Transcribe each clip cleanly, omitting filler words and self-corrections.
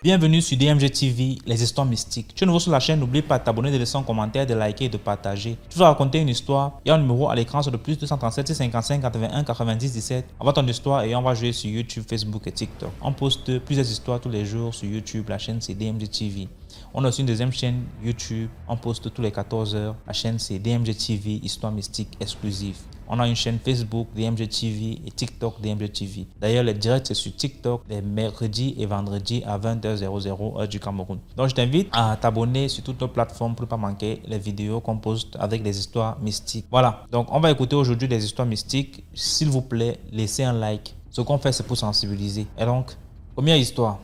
Bienvenue sur DMG TV, les histoires mystiques. Tu es nouveau sur la chaîne, n'oublie pas de t'abonner, de laisser un commentaire, de liker et de partager. Tu vas raconter une histoire et un numéro à l'écran sur le plus 237 655 81 90 17. Envoie ton histoire et on va jouer sur YouTube, Facebook et TikTok. On poste plusieurs histoires tous les jours sur YouTube, la chaîne c'est DMG TV. On a aussi une deuxième chaîne YouTube, on poste tous les 14 heures. La chaîne c'est DMG TV, histoire mystique exclusive. On a une chaîne Facebook DMG TV et TikTok DMG TV. D'ailleurs, les directs c'est sur TikTok les mercredis et vendredis à 20h00 heure du Cameroun. Donc, je t'invite à t'abonner sur toutes nos plateformes pour ne pas manquer les vidéos qu'on poste avec des histoires mystiques. Voilà, donc on va écouter aujourd'hui des histoires mystiques. S'il vous plaît, laissez un like. Ce qu'on fait, c'est pour sensibiliser. Et donc, première histoire.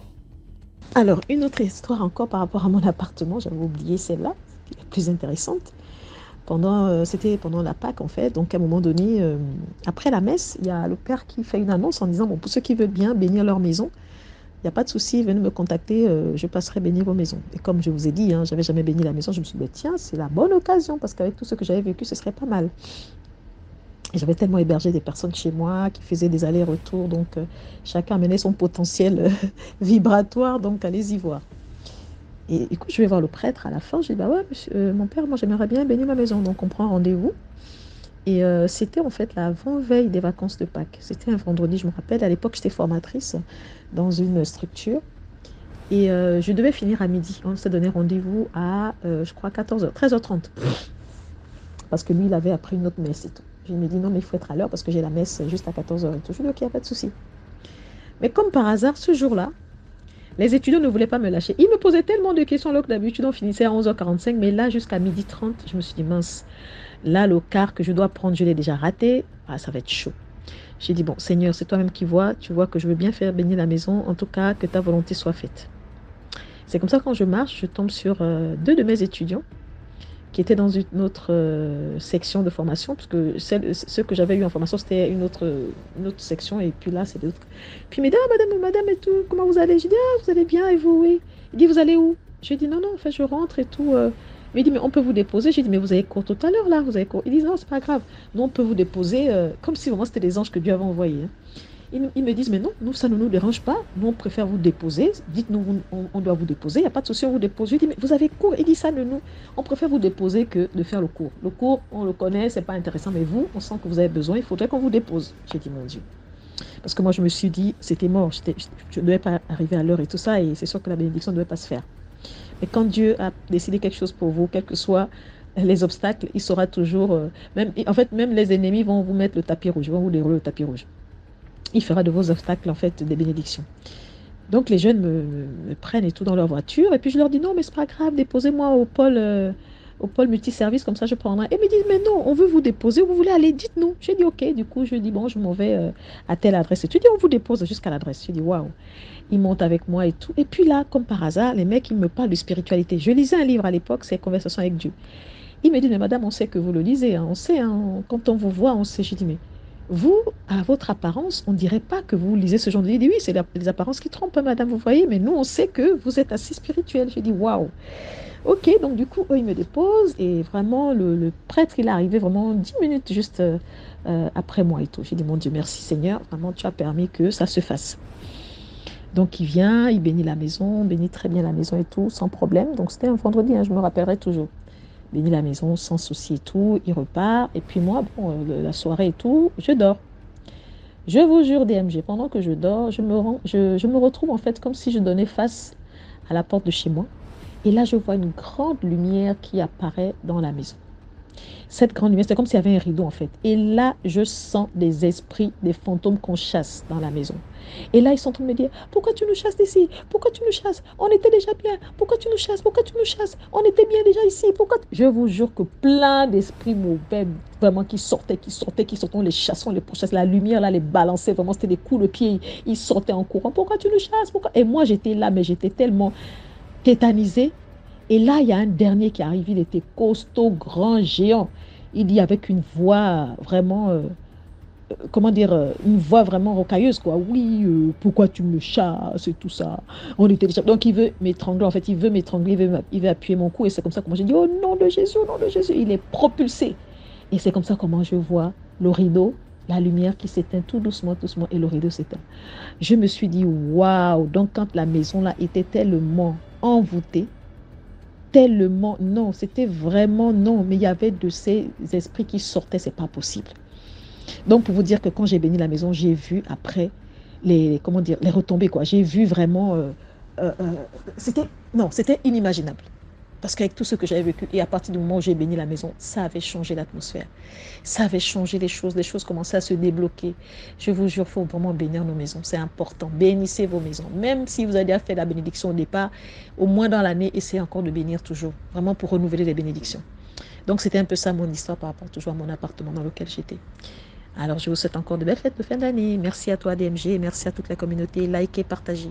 Alors, une autre histoire encore par rapport à mon appartement. J'avais oublié celle-là, qui est la plus intéressante. C'était pendant la Pâque en fait, donc à un moment donné, après la messe, il y a le père qui fait une annonce en disant, bon, pour ceux qui veulent bien bénir leur maison, il n'y a pas de souci, venez me contacter, je passerai bénir vos maisons. Et comme je vous ai dit, je n'avais jamais béni la maison, je me suis dit, tiens, c'est la bonne occasion, parce qu'avec tout ce que j'avais vécu, ce serait pas mal. Et j'avais tellement hébergé des personnes chez moi qui faisaient des allers-retours, donc chacun amenait son potentiel vibratoire, donc allez-y voir. Et écoute, je vais voir le prêtre à la fin. Je dis, bah ouais, monsieur, mon père, moi j'aimerais bien bénir ma maison. Donc on prend rendez-vous. Et c'était en fait l'avant-veille des vacances de Pâques. C'était un vendredi, je me rappelle. À l'époque, j'étais formatrice dans une structure. Et je devais finir à midi. On s'est donné rendez-vous à, je crois, 14h, 13h30. Parce que lui, il avait appris une autre messe et tout. Je me dis, non, mais il faut être à l'heure parce que j'ai la messe juste à 14h et tout. Je lui dis, ok, il n'y a pas de souci. Mais comme par hasard, ce jour-là, les étudiants ne voulaient pas me lâcher. Ils me posaient tellement de questions alors que d'habitude on finissait à 11h45. Mais là, jusqu'à 12h30, je me suis dit, mince, là, le quart que je dois prendre, je l'ai déjà raté. Ah, ça va être chaud. J'ai dit, bon, Seigneur, c'est toi-même qui vois. Tu vois que je veux bien faire bénir la maison. En tout cas, que ta volonté soit faite. C'est comme ça, quand je marche, je tombe sur deux de mes étudiants qui étaient dans une autre section de formation, parce que ceux que j'avais eu en formation, c'était une autre section, et puis là, c'est d'autres. Puis il me dit, ah, madame, et tout, comment vous allez? Je dis, ah, vous allez bien, et vous, oui. Il dit, vous allez où? Je dis, non, en fait, je rentre et tout. Mais il dit, mais on peut vous déposer? J'ai dit, mais vous avez cours tout à l'heure, là, vous avez cours. Il dit, non, c'est pas grave. Nous, on peut vous déposer, comme si vraiment c'était des anges que Dieu avait envoyés. Ils me disent, mais non, nous, ça ne nous dérange pas. Nous, on préfère vous déposer. Dites-nous, on doit vous déposer. Il n'y a pas de souci, on vous dépose. Je dis, mais vous avez cours. Il dit ça de nous. On préfère vous déposer que de faire le cours. Le cours, on le connaît, c'est pas intéressant. Mais vous, on sent que vous avez besoin. Il faudrait qu'on vous dépose. J'ai dit, mon Dieu. Parce que moi, je me suis dit, c'était mort. Je ne devais pas arriver à l'heure et tout ça. Et c'est sûr que la bénédiction ne devait pas se faire. Mais quand Dieu a décidé quelque chose pour vous, quels que soient les obstacles, il saura toujours... même les ennemis vont vous mettre le tapis rouge. Vont vous dérouler le tapis rouge. Il fera de vos obstacles, en fait, des bénédictions. Donc, les jeunes me prennent et tout dans leur voiture. Et puis, je leur dis, non, mais c'est pas grave, déposez-moi au pôle multiservice, comme ça, je prendrai. Et ils me disent, mais non, on veut vous déposer, vous voulez aller, dites-nous. J'ai dit, ok. Du coup, je dis, bon, je m'en vais à telle adresse. Et tu dis, on vous dépose jusqu'à l'adresse. Je dis, waouh. Ils montent avec moi et tout. Et puis là, comme par hasard, les mecs, ils me parlent de spiritualité. Je lisais un livre à l'époque, c'est Conversation avec Dieu. Ils me disent, mais madame, on sait que vous le lisez. On sait, quand on vous voit, on sait. Je dis, mais... vous, à votre apparence, on ne dirait pas que vous lisez ce genre de livre. Oui, c'est les apparences qui trompent, madame, vous voyez, mais nous, on sait que vous êtes assez spirituel. J'ai dit, waouh. Ok, donc du coup, eux, ils me déposent et vraiment, le prêtre, il est arrivé vraiment 10 minutes juste après moi et tout. J'ai dit, mon Dieu, merci Seigneur, vraiment, tu as permis que ça se fasse. Donc, il vient, il bénit la maison, bénit très bien la maison et tout, sans problème. Donc, c'était un vendredi, je me rappellerai toujours. Bénit la maison sans souci et tout, il repart. Et puis moi, bon, la soirée et tout, je dors. Je vous jure, DMG, pendant que je dors, je me retrouve en fait comme si je donnais face à la porte de chez moi. Et là, je vois une grande lumière qui apparaît dans la maison. Cette grande lumière, c'est comme s'il y avait un rideau en fait. Et là, je sens des esprits, des fantômes qu'on chasse dans la maison. Et là, ils sont en train de me dire, pourquoi tu nous chasses d'ici? Pourquoi tu nous chasses? On était déjà bien. Pourquoi tu nous chasses? Pourquoi tu nous chasses? On était bien déjà ici. Pourquoi? Je vous jure que plein d'esprits mauvais, vraiment, qui sortaient, on les chassait, on les pourchassait. La lumière, là, les balançait, vraiment, c'était des coups de pied. Ils sortaient en courant. Pourquoi tu nous chasses? Pourquoi? Et moi, j'étais là, mais j'étais tellement tétanisée. Et là, il y a un dernier qui arrive, il était costaud, grand, géant. Il dit avec une voix vraiment, une voix vraiment rocailleuse, quoi. Oui, pourquoi tu me chasses et tout ça. On était déjà... Donc, il veut m'étrangler, en fait, il veut appuyer mon cou. Et c'est comme ça que moi, j'ai dit, au nom de Jésus, il est propulsé. Et c'est comme ça comment je vois le rideau La lumière qui s'éteint tout doucement, doucement, et le rideau s'éteint. Je me suis dit, waouh! Donc, quand la maison là était tellement envoûtée, tellement, non, c'était vraiment non, mais il y avait de ces esprits qui sortaient, c'est pas possible. Donc, pour vous dire que quand j'ai béni la maison, j'ai vu après comment dire, les retombées, quoi. J'ai vu vraiment, euh, euh, c'était, non, c'était inimaginable. Parce qu'avec tout ce que j'avais vécu, et à partir du moment où j'ai béni la maison, ça avait changé l'atmosphère. Ça avait changé les choses commençaient à se débloquer. Je vous jure, il faut vraiment bénir nos maisons. C'est important. Bénissez vos maisons. Même si vous avez déjà fait la bénédiction au départ, au moins dans l'année, essayez encore de bénir toujours. Vraiment pour renouveler les bénédictions. Donc, c'était un peu ça mon histoire par rapport toujours à mon appartement dans lequel j'étais. Alors, je vous souhaite encore de belles fêtes de fin d'année. Merci à toi, DMG. Merci à toute la communauté. Likez, partagez.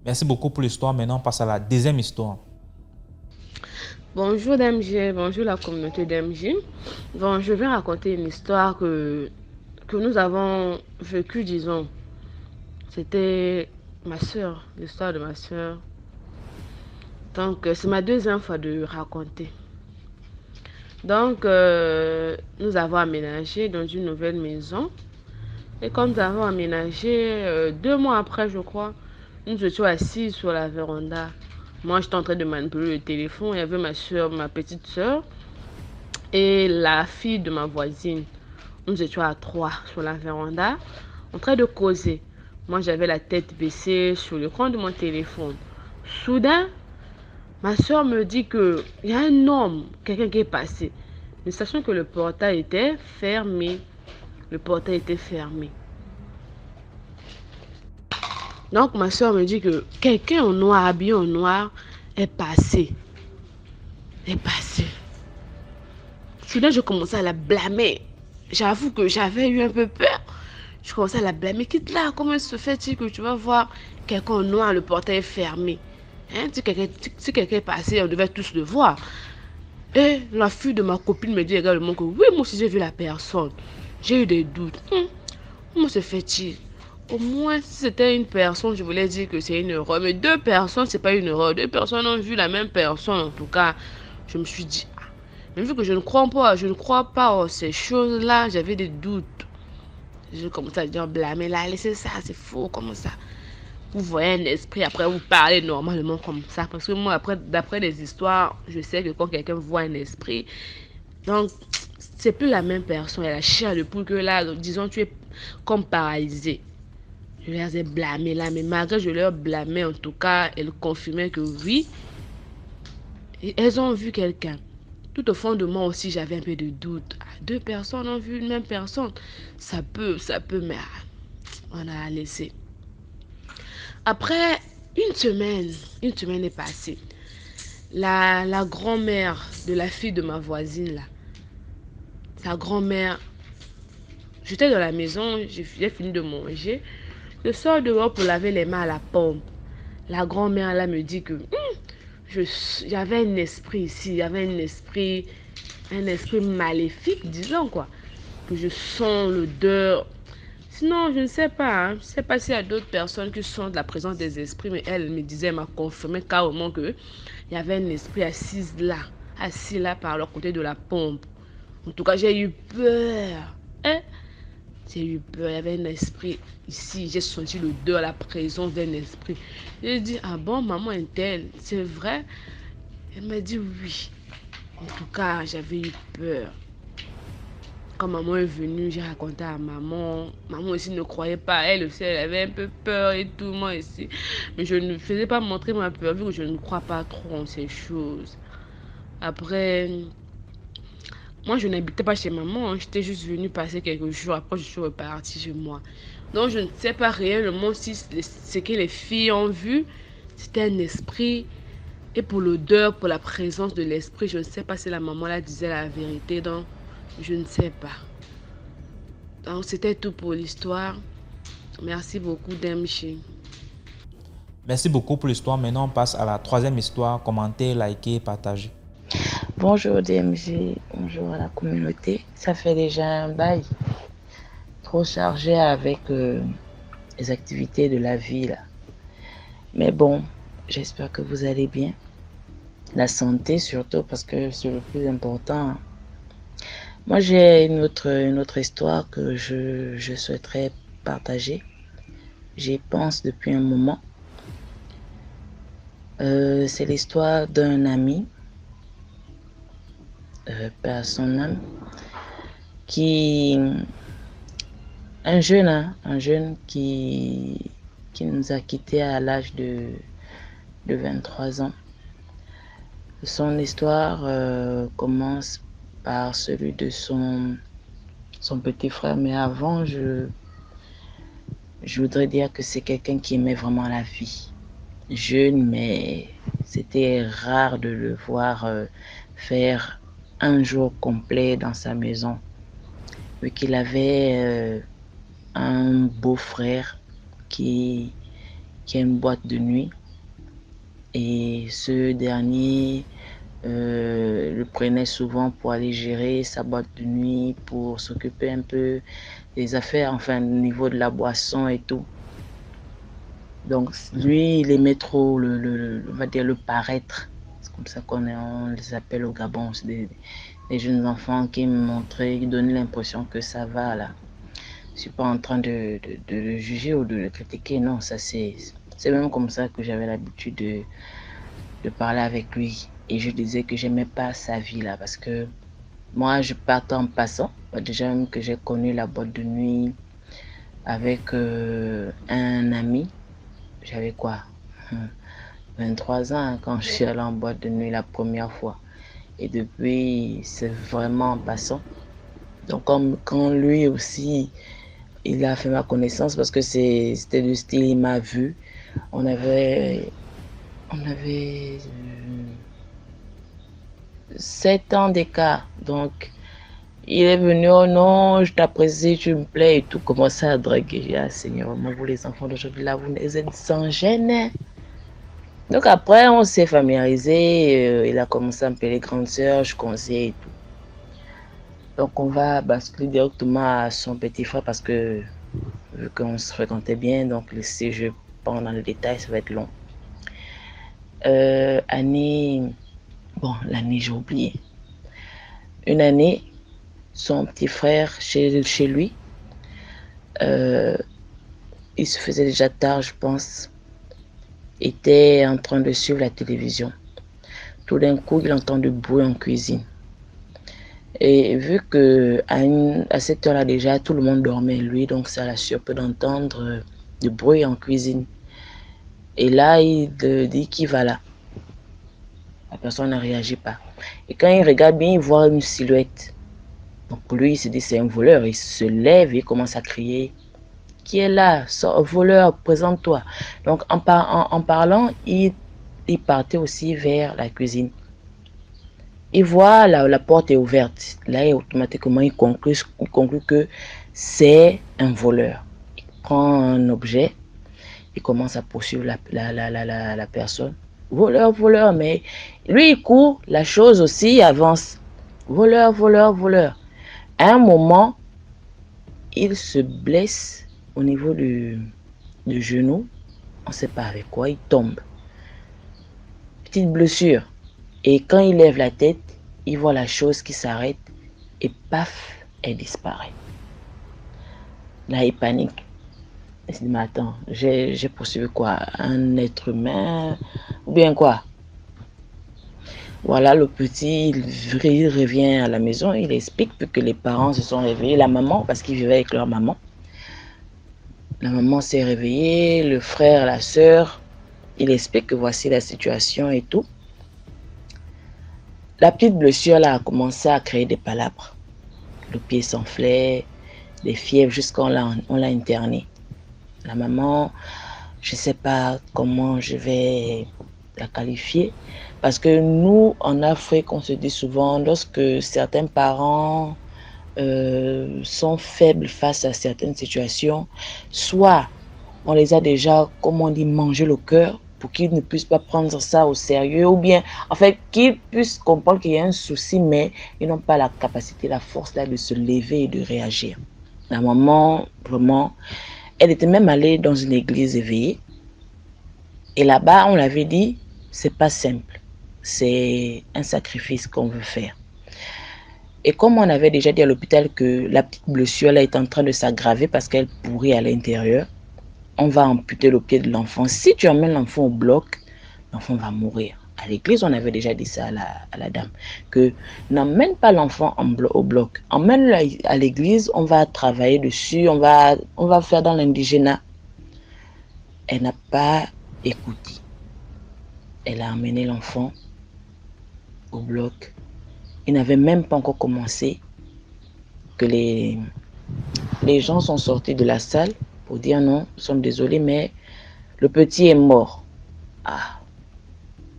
Merci beaucoup pour l'histoire. Maintenant, on passe à la deuxième histoire. Bonjour DMG, bonjour la communauté DMG. Bon, je vais raconter une histoire que nous avons vécue, disons. C'était ma soeur, l'histoire de ma soeur. Donc, c'est ma deuxième fois de raconter. Donc, nous avons aménagé dans une nouvelle maison. Et quand nous avons aménagé, 2 mois après, je crois, nous étions assis sur la véranda. Moi, j'étais en train de manipuler le téléphone. Il y avait ma soeur, ma petite soeur, et la fille de ma voisine. Nous étions à 3 sur la véranda, en train de causer. Moi, j'avais la tête baissée sur l'écran de mon téléphone. Soudain, ma soeur me dit qu'il y a un homme, quelqu'un qui est passé. Nous sachons que le portail était fermé. Le portail était fermé. Donc, ma soeur me dit que quelqu'un en noir, habillé en noir, est passé. Soudain, je commençais à la blâmer. J'avoue que j'avais eu un peu peur. Je commençais à la blâmer. Quitte là, comment se fait-il que tu vas voir quelqu'un en noir, le portail est fermé? Hein? Si quelqu'un est passé, on devait tous le voir. Et la fille de ma copine me dit également que oui, moi aussi j'ai vu la personne. J'ai eu des doutes. Comment se fait-il? Au moins, si c'était une personne, je voulais dire que c'est une erreur. Mais 2 personnes, c'est pas une erreur. 2 personnes ont vu la même personne. En tout cas, je me suis dit, même vu que je ne crois pas en ces choses-là, j'avais des doutes. Je commençais à dire, blâmer là, laissez ça, c'est faux, comment ça? Vous voyez un esprit, après vous parlez normalement comme ça. Parce que moi, après, d'après les histoires, je sais que quand quelqu'un voit un esprit, donc, c'est plus la même personne. Elle a chair de poule que là, donc, disons, tu es comme paralysé. Je les ai blâmés là, mais malgré je leur blâmais, en tout cas, elles confirmaient que oui, elles ont vu quelqu'un. Tout au fond de moi aussi, j'avais un peu de doute. 2 personnes ont vu une même personne. Ça peut, mais on a laissé. Après une semaine est passée. La grand-mère de la fille de ma voisine là, sa grand-mère, j'étais dans la maison, j'ai fini de manger. Je sors dehors pour laver les mains à la pompe. La grand-mère là me dit que j'avais un esprit ici, il y avait un esprit maléfique, disons quoi. Que je sens l'odeur. Sinon, je ne sais pas. Je ne sais pas s'il y a d'autres personnes qui sentent la présence des esprits, mais elle me disait, elle m'a confirmé carrément que il y avait un esprit assis là par le côté de la pompe. En tout cas, j'ai eu peur. J'ai eu peur, il y avait un esprit ici. J'ai senti l'odeur, la présence d'un esprit. J'ai dit, ah bon, maman est-elle? C'est vrai? Elle m'a dit oui. En tout cas, j'avais eu peur. Quand maman est venue, j'ai raconté à maman. Maman aussi ne croyait pas. Elle aussi, elle avait un peu peur et tout, moi aussi. Mais je ne faisais pas montrer ma peur, vu que je ne crois pas trop en ces choses. Après, moi, je n'habitais pas chez maman. J'étais juste venue passer quelques jours. Après, je suis repartie chez moi. Donc, je ne sais pas réellement si ce que les filles ont vu, c'était un esprit. Et pour l'odeur, pour la présence de l'esprit, je ne sais pas si la maman là disait la vérité. Donc, je ne sais pas. Donc, c'était tout pour l'histoire. Merci beaucoup, DMG. Merci beaucoup pour l'histoire. Maintenant, on passe à la troisième histoire. Commentez, likez, partagez. Bonjour DMG, bonjour à la communauté. Ça fait déjà un bail trop chargé avec les activités de la vie là. Mais bon, j'espère que vous allez bien. La santé surtout parce que c'est le plus important. Moi, j'ai une autre histoire que je souhaiterais partager. J'y pense depuis un moment. C'est l'histoire d'un ami, paix à son âme, un jeune qui nous a quittés à l'âge de 23 ans. Son histoire commence par celui de son petit frère, mais avant, je voudrais dire que c'est quelqu'un qui aimait vraiment la vie. Jeune, mais c'était rare de le voir faire un jour complet dans sa maison, vu qu'il avait un beau-frère qui a une boîte de nuit, et ce dernier le prenait souvent pour aller gérer sa boîte de nuit, pour s'occuper un peu des affaires, enfin au niveau de la boisson et tout. Donc lui, il aimait trop on va dire le paraître. C'est comme ça on les appelle au Gabon. C'est des jeunes enfants qui montraient, qui donnaient l'impression que ça va là. Je suis pas en train de le juger ou de le critiquer, non, ça c'est même comme ça que j'avais l'habitude de parler avec lui. Et je disais que j'aimais pas sa vie là, parce que moi je partais en passant. Déjà même que j'ai connu la boîte de nuit avec un ami. J'avais quoi, 23 ans quand je suis allée en boîte de nuit la première fois. Et depuis, c'est vraiment en passant. Donc quand lui aussi, il a fait ma connaissance, parce que c'était du style, il m'a vu. On avait 7 ans d'écart. Donc, il est venu, oh non, je t'apprécie, tu me plais et tout, commençait à draguer. Ah Seigneur, moi, vous les enfants d'aujourd'hui, là, vous êtes sans gêne. Donc après, on s'est familiarisé, il a commencé à m'appeler grande sœur, je conseille et tout. Donc on va basculer directement à son petit frère, parce que vu qu'on se fréquentait bien, donc si je prends dans le détail, ça va être long. L'année, j'ai oublié. Une année, son petit frère, chez lui, il se faisait déjà tard, je pense, était en train de suivre la télévision. Tout d'un coup, il entend du bruit en cuisine. Et vu que à cette heure-là déjà, tout le monde dormait, lui, donc ça l'a surpris d'entendre du bruit en cuisine. Et là, il dit qu'il va là. La personne ne réagit pas. Et quand il regarde bien, il voit une silhouette. Donc pour lui, il se dit c'est un voleur. Il se lève et il commence à crier. Qui est là? Voleur, présente-toi. Donc en parlant, il partait aussi vers la cuisine. Il voit la porte est ouverte. Là, automatiquement, il conclut que c'est un voleur. Il prend un objet, il commence à poursuivre la personne. Voleur, voleur, mais lui, il court, la chose aussi avance. Voleur, voleur, voleur. À un moment, il se blesse au niveau du genou. On ne sait pas avec quoi, il tombe. Petite blessure. Et quand il lève la tête, il voit la chose qui s'arrête et paf, elle disparaît. Là, il panique. Il se dit, mais attends, j'ai poursuivi quoi? Un être humain ou bien quoi? Voilà, le petit, il revient à la maison, il explique que les parents se sont réveillés, la maman, parce qu'ils vivaient avec leur maman. La maman s'est réveillée, le frère, la sœur, il explique que voici la situation et tout. La petite blessure là a commencé à créer des palabres. Le pied s'enflait, des fièvres, jusqu'on l'a interné. La maman, je ne sais pas comment je vais la qualifier, parce que nous, en Afrique, on se dit souvent, lorsque certains parents sont faibles face à certaines situations, soit on les a déjà, comme on dit, mangé le cœur, pour qu'ils ne puissent pas prendre ça au sérieux, ou bien, en fait, qu'ils puissent comprendre qu'il y a un souci, mais ils n'ont pas la capacité, la force là de se lever et de réagir. La maman, vraiment, elle était même allée dans une église éveillée, et là-bas, on l'avait dit, c'est pas simple, c'est un sacrifice qu'on veut faire. Et comme on avait déjà dit à l'hôpital que la petite blessure là est en train de s'aggraver parce qu'elle pourrit à l'intérieur, on va amputer le pied de l'enfant. Si tu emmènes l'enfant au bloc, l'enfant va mourir. À l'église, on avait déjà dit ça à la dame, que n'emmène pas l'enfant au bloc. Emmène-le à l'église, on va travailler dessus, on va faire dans l'indigénat. Elle n'a pas écouté. Elle a emmené l'enfant au bloc. Il n'avait même pas encore commencé que les gens sont sortis de la salle pour dire non, nous sommes désolés, mais le petit est mort. Ah,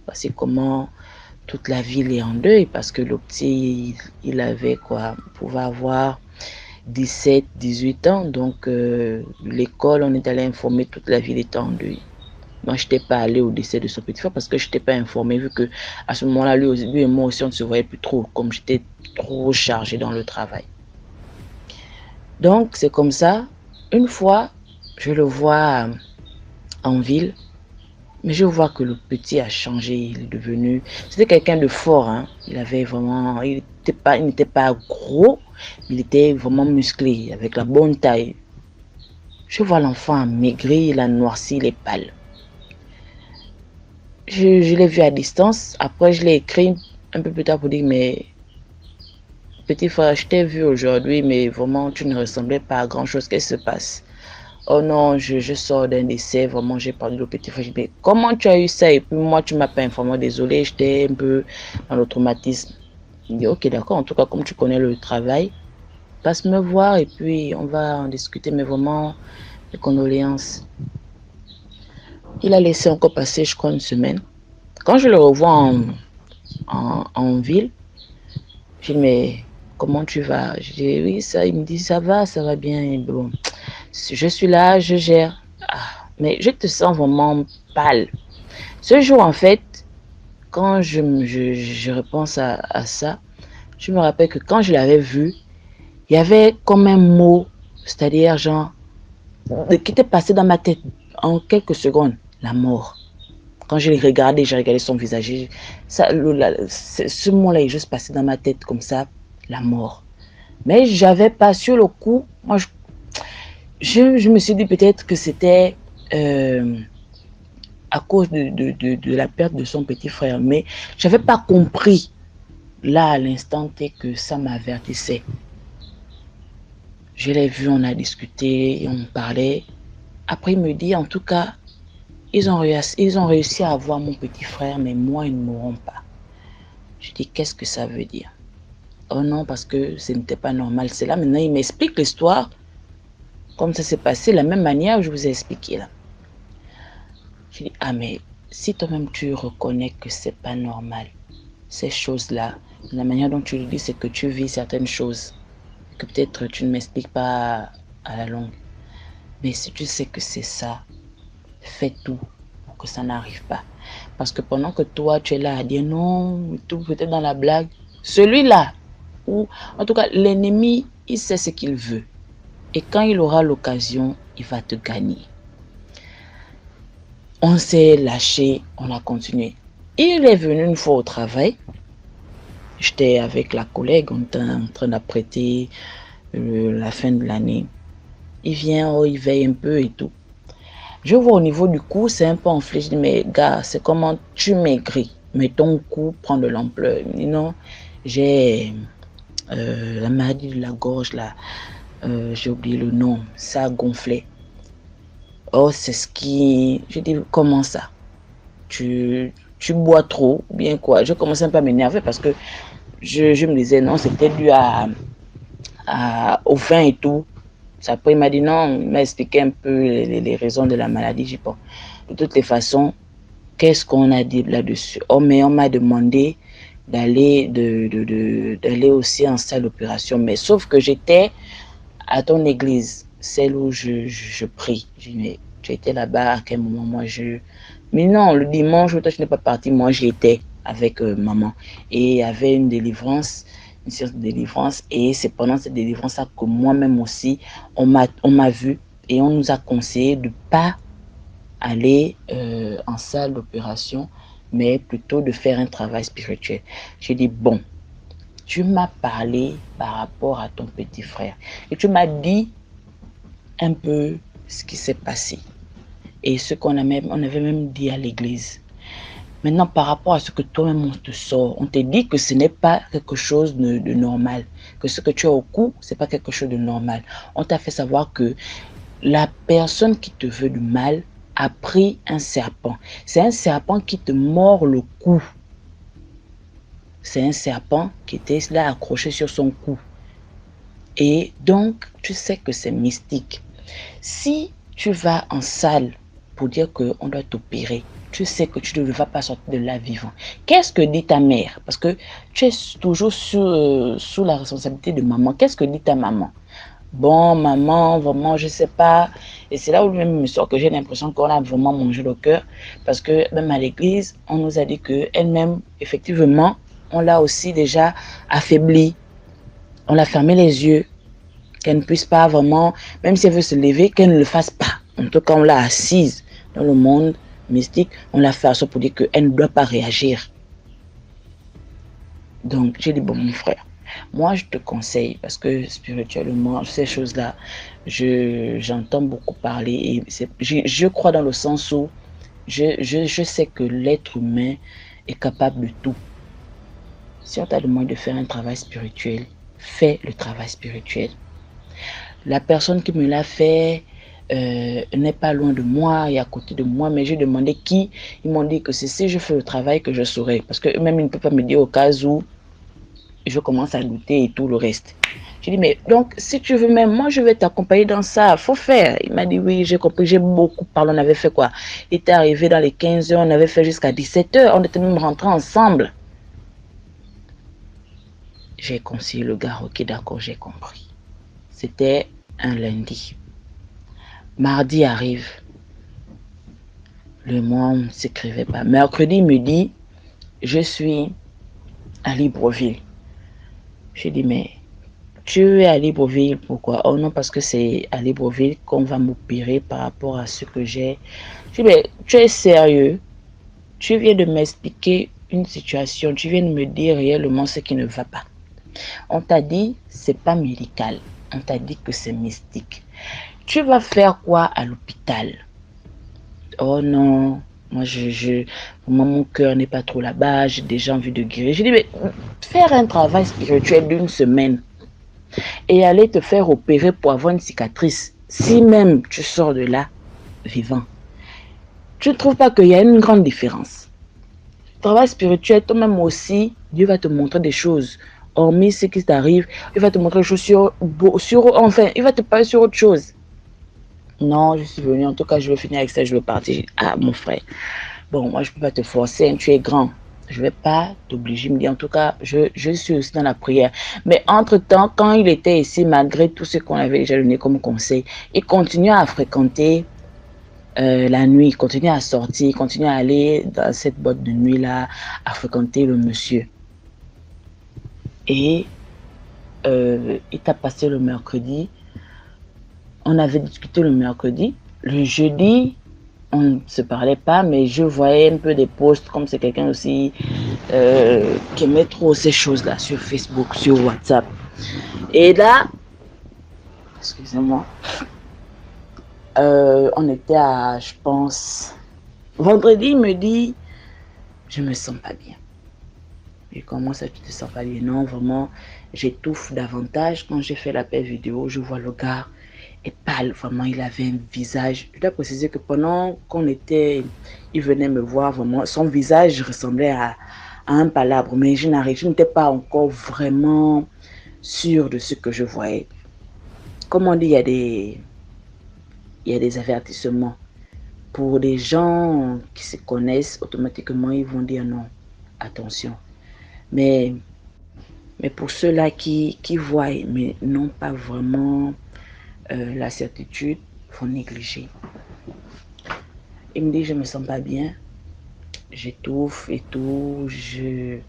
voici comment toute la ville est en deuil parce que le petit, il avait quoi, pouvait avoir 17, 18 ans. Donc, l'école, on est allé informer, toute la ville était en deuil. Moi, je n'étais pas allée au décès de son petit frère parce que je n'étais pas informée, vu que à ce moment-là, lui et moi aussi, on ne se voyait plus trop, comme j'étais trop chargée dans le travail. Donc, c'est comme ça. Une fois, je le vois en ville, mais je vois que le petit a changé. Il est devenu... C'était quelqu'un de fort. Hein. Il avait vraiment... Il n'était pas gros, il était vraiment musclé, avec la bonne taille. Je vois l'enfant maigri, il a noirci, il est pâle. Je l'ai vu à distance. Après, je l'ai écrit un peu plus tard pour dire, mais petit frère, je t'ai vu aujourd'hui, mais vraiment, tu ne ressemblais pas à grand-chose. Qu'est-ce qui se passe? Oh non, je sors d'un décès, vraiment, j'ai parlé au petit frère. Je dis, mais comment tu as eu ça? Et puis moi, tu ne m'as pas informé, désolé, j'étais un peu dans le traumatisme. Il dit, ok, d'accord, en tout cas, comme tu connais le travail, passe me voir et puis on va en discuter, mais vraiment, les condoléances. Il a laissé encore passer, je crois, une semaine. Quand je le revois en ville, je dis, mais comment tu vas? Je dis, oui, ça. Il me dit, ça va bien. Et bon, je suis là, je gère. Ah, mais je te sens vraiment pâle. Ce jour, en fait, quand je repense à ça, je me rappelle que quand je l'avais vu, il y avait comme un mot, c'est-à-dire genre, qui était passé dans ma tête en quelques secondes, la mort. Quand j'ai regardé son visage, ce mot-là est juste passé dans ma tête comme ça, la mort. Mais j'avais pas sur le coup, moi je me suis dit peut-être que c'était à cause de la perte de son petit frère, mais j'avais pas compris là à l'instant T que ça m'avertissait. Je l'ai vu, on a discuté, on parlait. Après, il me dit, en tout cas, ils ont réussi à avoir mon petit frère, mais moi, ils ne mourront pas. Je dis, qu'est-ce que ça veut dire? Oh non, parce que ce n'était pas normal. C'est là, maintenant, il m'explique l'histoire, comme ça s'est passé, de la même manière que je vous ai expliqué là. Je dis, ah, mais si toi-même tu reconnais que c'est pas normal, ces choses-là, la manière dont tu le dis, c'est que tu vis certaines choses, que peut-être tu ne m'expliques pas à la longue. Mais si tu sais que c'est ça, fais tout pour que ça n'arrive pas. Parce que pendant que toi, tu es là à dire non, tout peut-être dans la blague, celui-là, ou en tout cas, l'ennemi, il sait ce qu'il veut. Et quand il aura l'occasion, il va te gagner. On s'est lâché, on a continué. Il est venu une fois au travail. J'étais avec la collègue, on était en train d'apprêter la fin de l'année. Il vient, il veille un peu et tout. Je vois au niveau du cou, c'est un peu enflé. Je dis, mais gars, c'est comment tu maigris. Mais ton cou prend de l'ampleur. Il me dit, non, j'ai la maladie de la gorge, là. J'ai oublié le nom. Ça a gonflé. Oh, c'est ce qui... Je dis, comment ça? Tu bois trop, bien quoi? Je commençais un peu à m'énerver parce que je me disais, non, c'était dû au vin et tout. Après, il m'a dit non, il m'a expliqué un peu les raisons de la maladie. J'ai dit, bon, de toutes les façons, qu'est-ce qu'on a dit là-dessus? Oh, mais on m'a demandé d'aller aussi en salle d'opération. Mais sauf que j'étais à ton église, celle où je prie. J'ai dit, mais tu étais là-bas à quel moment? Moi, Mais non, le dimanche, toi, tu n'es pas parti. Moi, j'y étais avec maman. Et il y avait une délivrance, une séance de délivrance. Et c'est pendant cette délivrance-là que moi-même aussi, on m'a vu et on nous a conseillé de ne pas aller en salle d'opération, mais plutôt de faire un travail spirituel. J'ai dit, bon, tu m'as parlé par rapport à ton petit frère. Et tu m'as dit un peu ce qui s'est passé. Et ce qu'on avait même dit à l'église. Maintenant, par rapport à ce que toi-même on te sort, on te dit que ce n'est pas quelque chose de normal. Que ce que tu as au cou, ce n'est pas quelque chose de normal. On t'a fait savoir que la personne qui te veut du mal a pris un serpent. C'est un serpent qui te mord le cou. C'est un serpent qui était là accroché sur son cou. Et donc, tu sais que c'est mystique. Si tu vas en salle pour dire qu'on doit t'opérer, tu sais que tu ne vas pas sortir de là vivant. Qu'est-ce que dit ta mère? Parce que tu es toujours sous la responsabilité de maman. Qu'est-ce que dit ta maman? Bon, maman, vraiment, je ne sais pas. Et c'est là où lui-même me sort que j'ai l'impression qu'on a vraiment mangé le cœur. Parce que même à l'église, on nous a dit qu'elle-même, effectivement, on l'a aussi déjà affaiblie. On l'a fermé les yeux. Qu'elle ne puisse pas vraiment, même si elle veut se lever, qu'elle ne le fasse pas. En tout cas, on l'a assise dans le monde mystique. On l'a fait à ça pour dire qu'elle ne doit pas réagir. Donc, j'ai dit, bon, mon frère, moi, je te conseille, parce que spirituellement, ces choses-là, j'entends beaucoup parler. Et je crois dans le sens où je sais que l'être humain est capable de tout. Si on t'a demandé de faire un travail spirituel, fais le travail spirituel. La personne qui me l'a fait n'est pas loin de moi et à côté de moi, mais j'ai demandé qui. Ils m'ont dit que c'est si je fais le travail que je saurai. Parce que même ils ne peuvent pas me dire au cas où je commence à douter et tout le reste. J'ai dit, mais donc, si tu veux même, moi, je vais t'accompagner dans ça. Faut faire. Il m'a dit, oui, j'ai compris. J'ai beaucoup parlé. On avait fait quoi? Il était arrivé dans les 15 heures. On avait fait jusqu'à 17 heures. On était même rentrés ensemble. J'ai conseillé le gars. Ok, d'accord, j'ai compris. C'était un lundi. Mardi arrive. Le mois, on ne s'écrivait pas. Mercredi, il me dit, je suis à Libreville. J'ai dit, mais tu es à Libreville, pourquoi? Oh non, parce que c'est à Libreville qu'on va m'opérer par rapport à ce que j'ai. Je dis, mais tu es sérieux? Tu viens de m'expliquer une situation, tu viens de me dire réellement ce qui ne va pas. On t'a dit, c'est pas médical. On t'a dit que c'est mystique. Tu vas faire quoi à l'hôpital? Oh non, moi vraiment mon cœur n'est pas trop là-bas, j'ai déjà envie de guérir. J'ai dit, mais faire un travail spirituel d'une semaine et aller te faire opérer pour avoir une cicatrice, si même tu sors de là vivant, tu ne trouves pas qu'il y a une grande différence? Travail spirituel, toi-même aussi, Dieu va te montrer des choses. Hormis ce qui t'arrive, il va te montrer des choses enfin, il va te parler sur autre chose. Non, je suis venue, en tout cas, je veux finir avec ça, je veux partir. Ah, mon frère, bon, moi, je ne peux pas te forcer, hein, tu es grand. Je ne vais pas t'obliger, me dire, en tout cas, je suis aussi dans la prière. Mais entre-temps, quand il était ici, malgré tout ce qu'on avait déjà donné comme conseil, il continuait à fréquenter la nuit, il continuait à sortir, il continuait à aller dans cette boîte de nuit-là, à fréquenter le monsieur. Et il t'a passé le mercredi. On avait discuté le mercredi. Le jeudi, on ne se parlait pas, mais je voyais un peu des posts, comme c'est quelqu'un aussi qui aimait trop ces choses-là sur Facebook, sur WhatsApp. Et là, excusez-moi, on était à, je pense, vendredi, il me dit, je me sens pas bien. Et comment ça, tu te sens pas bien? Non, vraiment, j'étouffe davantage. Quand j'ai fait l'appel vidéo, je vois le gars est pâle, vraiment, il avait un visage. Je dois préciser que pendant qu'on était, il venait me voir, vraiment, son visage ressemblait à un palabre, mais je n'étais pas encore vraiment sûre de ce que je voyais. Comme on dit, il y a des avertissements. Pour des gens qui se connaissent, automatiquement, ils vont dire non, attention. Mais pour ceux-là qui voient, mais n'ont pas vraiment la certitude, il faut négliger. Il me dit, je me sens pas bien, j'étouffe et tout, je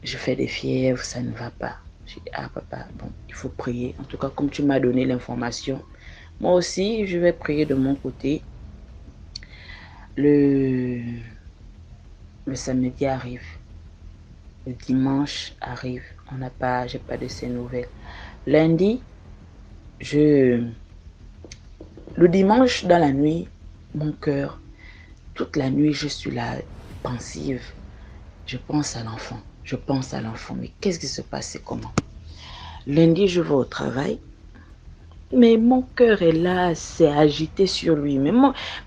fais des fièvres, ça ne va pas. Je dis, ah papa, bon, il faut prier. En tout cas, comme tu m'as donné l'information, moi aussi, je vais prier de mon côté. Le samedi arrive. Le dimanche arrive, j'ai pas de ses nouvelles. Lundi, le dimanche dans la nuit, mon cœur, toute la nuit, je suis là, pensive. Je pense à l'enfant. Mais qu'est-ce qui se passe? C'est comment? Lundi, je vais au travail. Mais mon cœur est là, c'est agité sur lui. Mais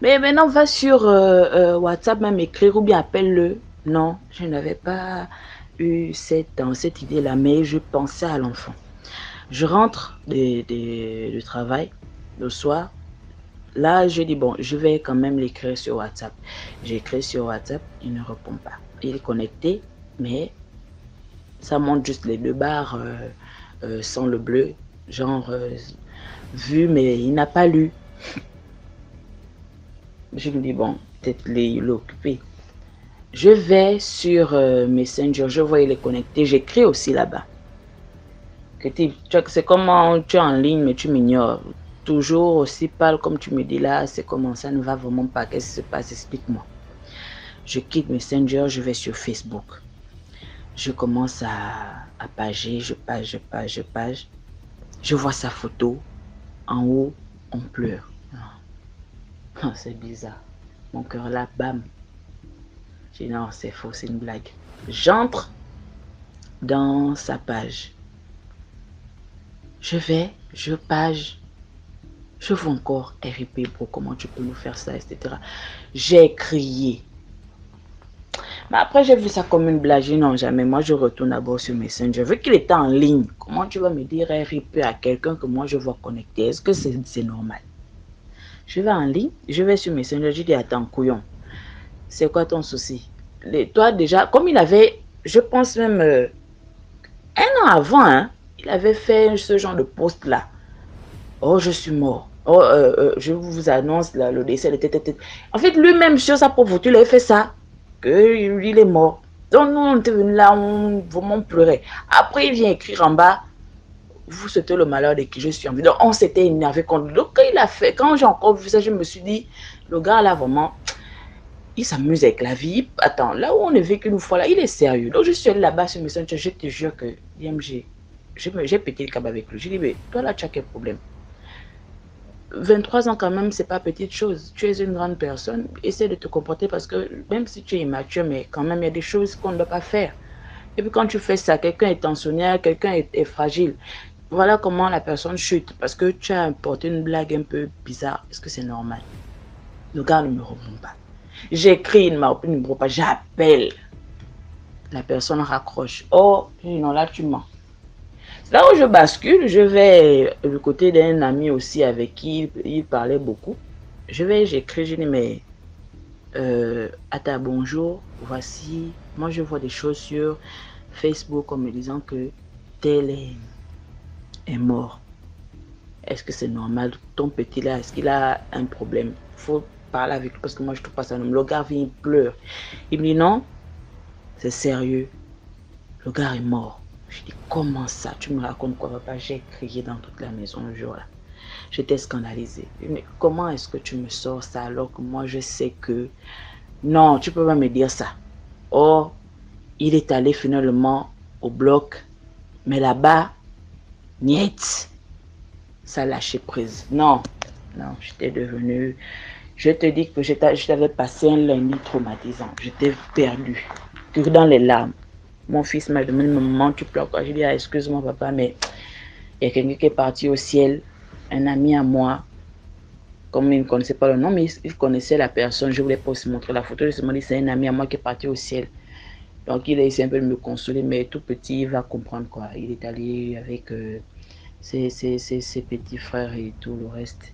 maintenant, va sur WhatsApp, même écrire ou bien appelle-le. Non, je n'avais pas eu cette idée-là, mais je pensais à l'enfant. Je rentre du travail le soir. Là, je dis, bon, je vais quand même l'écrire sur WhatsApp. J'écris sur WhatsApp, il ne répond pas. Il est connecté, mais ça montre juste les 2 barres sans le bleu, genre vu, mais il n'a pas lu. Je me dis, bon, peut-être il est occupé. Je vais sur Messenger, je vois il est connecté, j'écris aussi là-bas. C'est comment tu es en ligne, mais tu m'ignores. Toujours aussi pâle comme tu me dis là, c'est comment ça ne va vraiment pas. Qu'est-ce qui se passe? Explique-moi. Je quitte Messenger, je vais sur Facebook. Je commence à pager, je page. Je vois sa photo. En haut, on pleure. Oh, c'est bizarre. Mon cœur là, bam. Je dis non, c'est faux, c'est une blague. J'entre dans sa page. Je page. Je vois encore RIP, bro, comment tu peux nous faire ça, etc. J'ai crié. Mais après, j'ai vu ça comme une blague. Non, jamais. Moi, je retourne d'abord sur Messenger. Vu qu'il était en ligne, comment tu vas me dire RIP à quelqu'un que moi, je vois connecté? Est-ce que c'est normal? Je vais en ligne, je vais sur Messenger, je dis, attends, couillon, c'est quoi ton souci? Toi, déjà, comme il avait, je pense même, 1 an avant, hein, il avait fait ce genre de post-là. Oh, je suis mort. Oh, je vous annonce là, le décès de tête. En fait, lui-même, sur sa propre photo, il avait fait ça, qu'il est mort. Donc, nous, on était venus là, on vraiment pleurait. Après, il vient écrire en bas, vous souhaitez le malheur de qui je suis en vie. Donc, on s'était énervé contre lui. Donc, quand j'ai encore vu ça, je me suis dit, le gars là, vraiment, il s'amuse avec la vie. Attends, là où on est vécu une fois là, il est sérieux. Donc, je suis allé là-bas sur Messenger, je te jure que DMG, j'ai pété le câble avec lui. J'ai dit, mais toi là, tu as quel problème? 23 ans quand même, c'est pas petite chose. Tu es une grande personne, essaie de te comporter parce que même si tu es immature, mais quand même, il y a des choses qu'on ne doit pas faire. Et puis quand tu fais ça, quelqu'un est tensionnaire, quelqu'un est fragile. Voilà comment la personne chute parce que tu as porté une blague un peu bizarre. Est-ce que c'est normal? Le gars ne me répond pas. J'écris, il ne me répond pas. J'appelle. La personne raccroche. Oh, non, là tu mens. Là où je bascule, je vais du côté d'un ami aussi avec qui il parlait beaucoup. J'écris, je dis, mais attends, bonjour, voici, moi je vois des choses sur Facebook en me disant que tel est mort. Est-ce que c'est normal? Ton petit là, est-ce qu'il a un problème? Il faut parler avec lui parce que moi je trouve pas ça normal. Le gars vient, il pleure. Il me dit non, c'est sérieux. Le gars est mort. Je dis, comment ça? Tu me racontes quoi, papa? J'ai crié dans toute la maison le jour-là. J'étais scandalisée. Mais comment est-ce que tu me sors ça alors que moi je sais que... Non, tu peux pas me dire ça. Oh, il est allé finalement au bloc. Mais là-bas, niet. Ça lâchait prise. Non, j'étais devenue... Je te dis que je t'avais passé un lundi traumatisant. J'étais perdue. Dans les larmes. Mon fils m'a demandé, maman, tu pleures quoi? Je dis, ah, excuse-moi papa, mais il y a quelqu'un qui est parti au ciel, un ami à moi, comme il ne connaissait pas le nom, mais il connaissait la personne, je voulais pas aussi montrer la photo, je me suis dit, c'est un ami à moi qui est parti au ciel. Donc il a essayé un peu de me consoler, mais tout petit, il va comprendre quoi. Il est allé avec ses petits frères et tout le reste.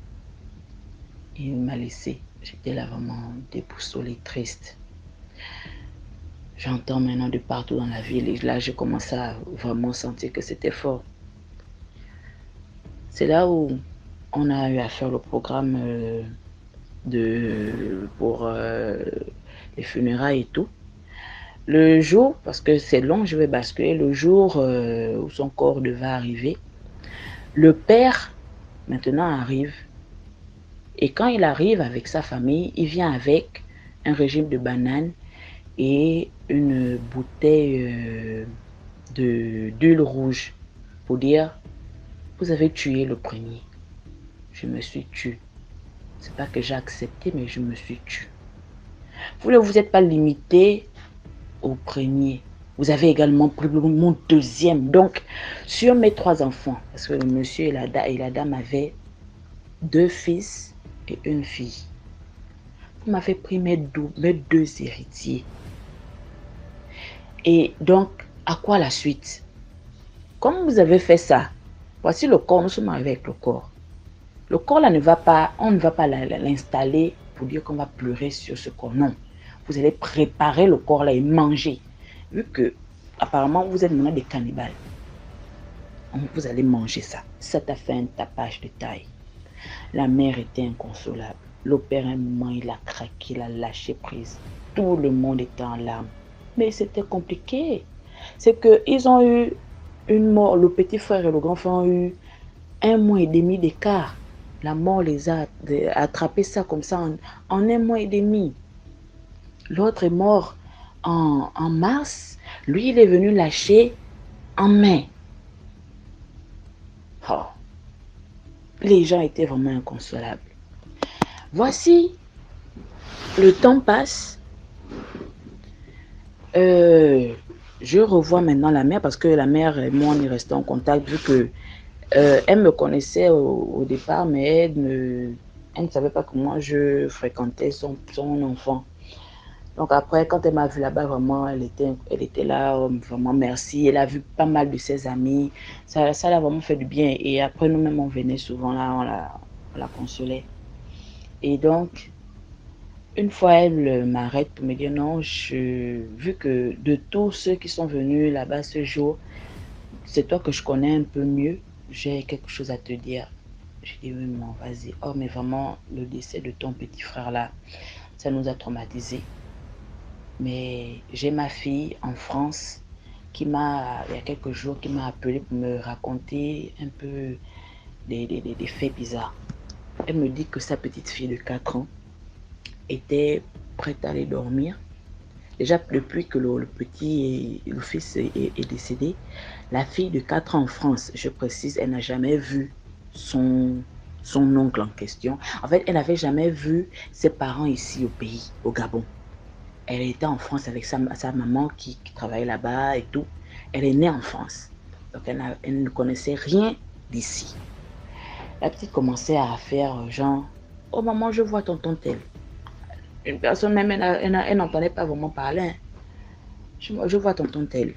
Il m'a laissé. J'étais là vraiment déboussolée, triste. J'entends maintenant de partout dans la ville et là, j'ai commencé à vraiment sentir que c'était fort. C'est là où on a eu à faire le programme pour les funérailles et tout. Le jour, parce que c'est long, je vais basculer, le jour où son corps devait arriver, le père maintenant arrive. Et quand il arrive avec sa famille, il vient avec un régime de bananes et une bouteille d'huile rouge pour dire vous avez tué le premier. Je me suis tue. C'est pas que j'ai accepté, mais je me suis tue. Vous ne vous êtes pas limité au premier. Vous avez également pris mon deuxième. Donc, sur mes 3 enfants, parce que le monsieur et la dame avaient 2 fils et une fille. Vous m'avez pris mes 2 héritiers. Et donc, à quoi la suite? Comme vous avez fait ça, voici le corps, nous sommes arrivés avec le corps. Le corps là on ne va pas l'installer pour dire qu'on va pleurer sur ce corps. Non, vous allez préparer le corps là et manger. Vu que apparemment vous êtes maintenant des cannibales, vous allez manger ça. Ça t'a fait un tapage de taille. La mère était inconsolable. Le père, un moment, il a craqué, il a lâché prise. Tout le monde était en larmes. Mais c'était compliqué. C'est qu'ils ont eu une mort. Le petit frère et le grand frère ont eu 1 mois et demi d'écart. La mort les a attrapés ça comme ça en 1 mois et demi. L'autre est mort en mars. Lui, il est venu lâcher en mai. Oh. Les gens étaient vraiment inconsolables. Voici, le temps passe. Je revois maintenant la mère parce que la mère et moi, on est restés en contact vu que elle me connaissait au départ, mais elle ne savait pas comment je fréquentais son enfant. Donc après, quand elle m'a vu là-bas, vraiment, elle était là, vraiment merci. Elle a vu pas mal de ses amis. Ça l'a vraiment fait du bien. Et après, nous-mêmes, on venait souvent là, on la consolait. Et donc, une fois, elle m'arrête pour me dire non, vu que de tous ceux qui sont venus là-bas ce jour, c'est toi que je connais un peu mieux, j'ai quelque chose à te dire. Je dis oui, non, vas-y. Oh, mais vraiment, le décès de ton petit frère là, ça nous a traumatisés. Mais j'ai ma fille en France il y a quelques jours, qui m'a appelé pour me raconter un peu des faits bizarres. Elle me dit que sa petite fille de 4 ans était prête à aller dormir. Déjà, depuis que le fils est décédé, la fille de 4 ans en France, je précise, elle n'a jamais vu son oncle en question. En fait, elle n'avait jamais vu ses parents ici au pays, au Gabon. Elle était en France avec sa maman qui travaillait là-bas et tout. Elle est née en France. Donc, elle ne connaissait rien d'ici. La petite commençait à faire genre, oh maman, je vois tonton tel. Une personne même, elle n'entendait pas vraiment parler. Je vois tonton tel.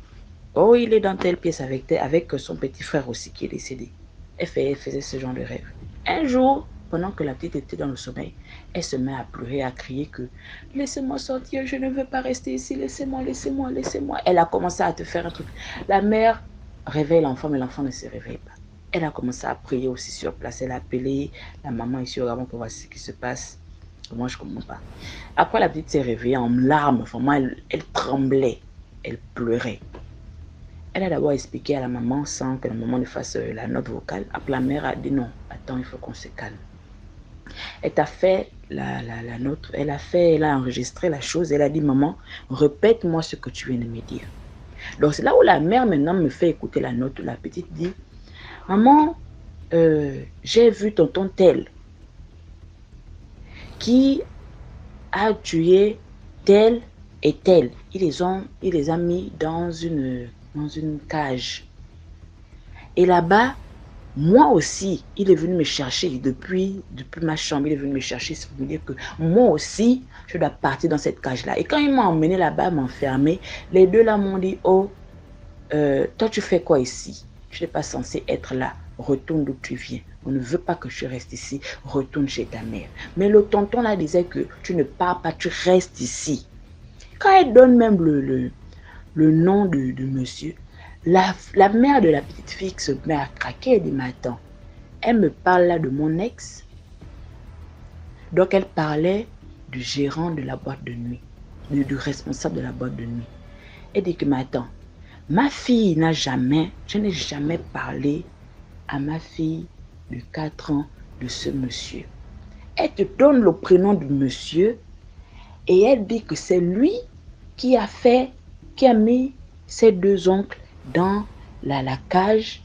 Oh, il est dans telle pièce avec son petit frère aussi qui est décédé. Elle faisait ce genre de rêve. Un jour, pendant que la petite était dans le sommeil, elle se met à pleurer, à crier que « Laissez-moi sortir, je ne veux pas rester ici, laissez-moi, laissez-moi, laissez-moi. » Elle a commencé à te faire un truc. La mère réveille l'enfant, mais l'enfant ne se réveille pas. Elle a commencé à prier aussi sur place. Elle a appelé la maman ici au Gabon pour voir ce qui se passe. Moi, je ne comprends pas. Après, la petite s'est réveillée en larmes. Vraiment, elle tremblait. Elle pleurait. Elle a d'abord expliqué à la maman sans que la maman ne fasse la note vocale. Après, la mère a dit non, attends, il faut qu'on se calme. Elle a fait la note, elle a enregistré la chose. Elle a dit, maman, répète-moi ce que tu viens de me dire. Donc, c'est là où la mère maintenant me fait écouter la note. La petite dit, maman, j'ai vu tonton tel qui a tué tel et tel. Il les a mis dans une cage. Et là-bas, moi aussi, il est venu me chercher depuis ma chambre. Il est venu me chercher pour me dire que moi aussi, je dois partir dans cette cage-là. Et quand il m'a emmené là-bas, m'enfermer, les deux là m'ont dit, oh, toi tu fais quoi ici? Je n'ai pas censé être là. Retourne d'où tu viens. On ne veut pas que je reste ici. Retourne chez ta mère. Mais le tonton là disait que tu ne pars pas, tu restes ici. Quand elle donne même le nom de monsieur, la mère de la petite fille se met à craquer. Elle dit, mais attends, elle me parle là de mon ex. Donc elle parlait du gérant de la boîte de nuit, du responsable de la boîte de nuit. Elle dit que, mais attends, ma fille je n'ai jamais parlé à ma fille de 4 ans de ce monsieur. Elle te donne le prénom du monsieur et elle dit que c'est lui qui a mis ses deux oncles dans la cage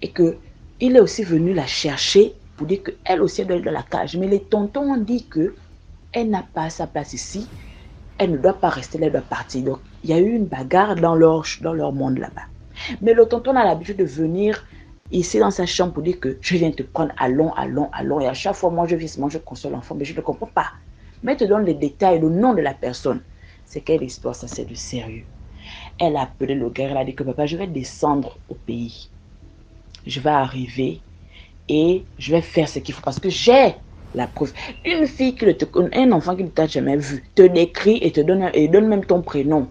et que il est aussi venu la chercher pour dire qu'elle aussi doit être dans la cage. Mais les tontons ont dit qu'elle n'a pas sa place ici, elle ne doit pas rester là, elle doit partir. Donc, il y a eu une bagarre dans leur monde là-bas. Mais le tonton a l'habitude de venir ici dans sa chambre pour dire que je viens te prendre, allons. Et à chaque fois, moi, je console l'enfant, mais je ne comprends pas. Mais elle te donne les détails, le nom de la personne. C'est quelle histoire, ça, c'est du sérieux. Elle a appelé le gars, elle a dit que papa, je vais descendre au pays. Je vais arriver et je vais faire ce qu'il faut parce que j'ai la preuve. Une fille un enfant qui ne t'a jamais vu, te décrit et donne même ton prénom.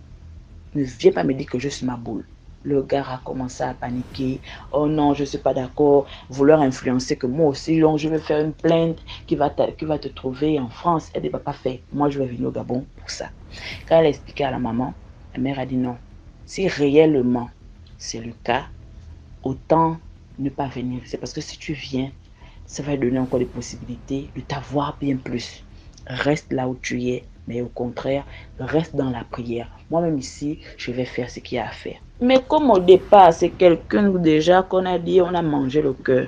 Ne viens pas me dire que je suis ma boule. Le gars a commencé à paniquer. Oh non, je ne suis pas d'accord. Vouloir influencer que moi aussi, donc je vais faire une plainte qui va te trouver en France. Elle ne va pas faire. Moi, je vais venir au Gabon pour ça. Quand elle a expliqué à la maman, la mère a dit non. Si réellement c'est le cas, autant ne pas venir. C'est parce que si tu viens, ça va donner encore des possibilités de t'avoir bien plus. Reste là où tu es, mais au contraire, reste dans la prière. Moi-même ici, je vais faire ce qu'il y a à faire. Mais comme au départ, c'est quelqu'un déjà qu'on a dit, on a mangé le cœur.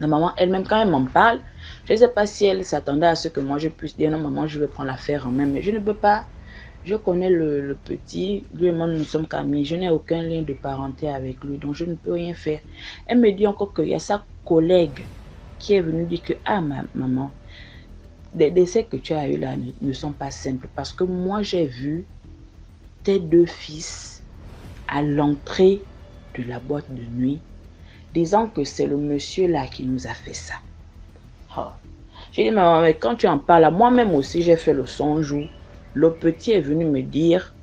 La maman elle-même, quand elle m'en parle, je ne sais pas si elle s'attendait à ce que moi je puisse dire non, maman, je vais prendre l'affaire en main, mais je ne peux pas. Je connais le petit, lui et moi nous sommes qu'amis, je n'ai aucun lien de parenté avec lui, donc je ne peux rien faire. Elle me dit encore qu'il y a sa collègue qui est venue dire que, ah maman, les décès que tu as eu là ne sont pas simples, parce que moi j'ai vu tes deux fils à l'entrée de la boîte de nuit, disant que c'est le monsieur là qui nous a fait ça. Oh. J'ai dit, maman, mais quand tu en parles, moi-même aussi j'ai fait le songe où le petit est venu me dire,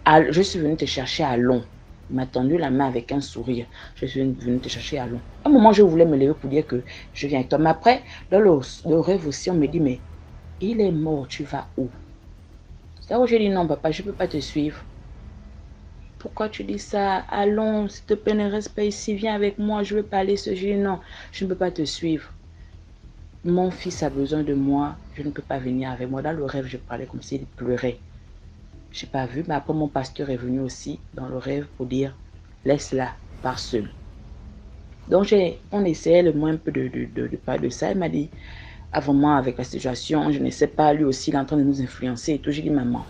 je suis venu te chercher à Long. Il m'a tendu la main avec un sourire. Je suis venu te chercher à Long. À un moment, je voulais me lever pour dire que je viens avec toi. Mais après, dans le rêve aussi, on me dit, mais il est mort, tu vas où? C'est là où j'ai dit, non, papa, je ne peux pas te suivre. Pourquoi tu dis ça? Allons, s'il te plaît, ne reste pas ici, viens avec moi, je veux parler ce jour. Non, je ne peux pas te suivre. Mon fils a besoin de moi, je ne peux pas venir avec moi. Dans le rêve, je parlais comme s'il pleurait. Je n'ai pas vu, mais après mon pasteur est venu aussi dans le rêve pour dire, laisse-la, pars seule. Donc on essayait le moins un peu de parler de ça. Il m'a dit, avant moi avec la situation, je ne sais pas, lui aussi il est en train de nous influencer et tout. J'ai dit, maman,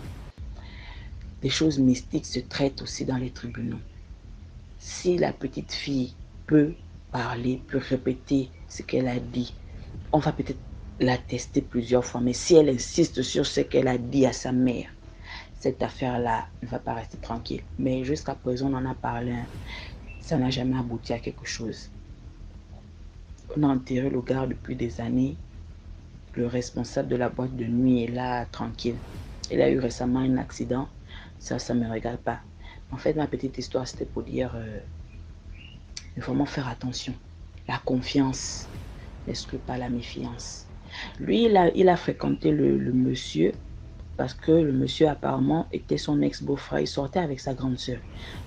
les choses mystiques se traitent aussi dans les tribunaux. Si la petite fille peut parler, peut répéter ce qu'elle a dit, on va peut-être la tester plusieurs fois, mais si elle insiste sur ce qu'elle a dit à sa mère, cette affaire-là ne va pas rester tranquille. Mais jusqu'à présent, on en a parlé, ça n'a jamais abouti à quelque chose. On a enterré le gars depuis des années. Le responsable de la boîte de nuit est là, tranquille. Il a eu récemment un accident. Ça ne me regarde pas. En fait, ma petite histoire, c'était pour dire il faut vraiment faire attention. La confiance n'exclut pas la méfiance. Lui, il a fréquenté le monsieur parce que le monsieur apparemment était son ex-beau-frère. Il sortait avec sa grande sœur.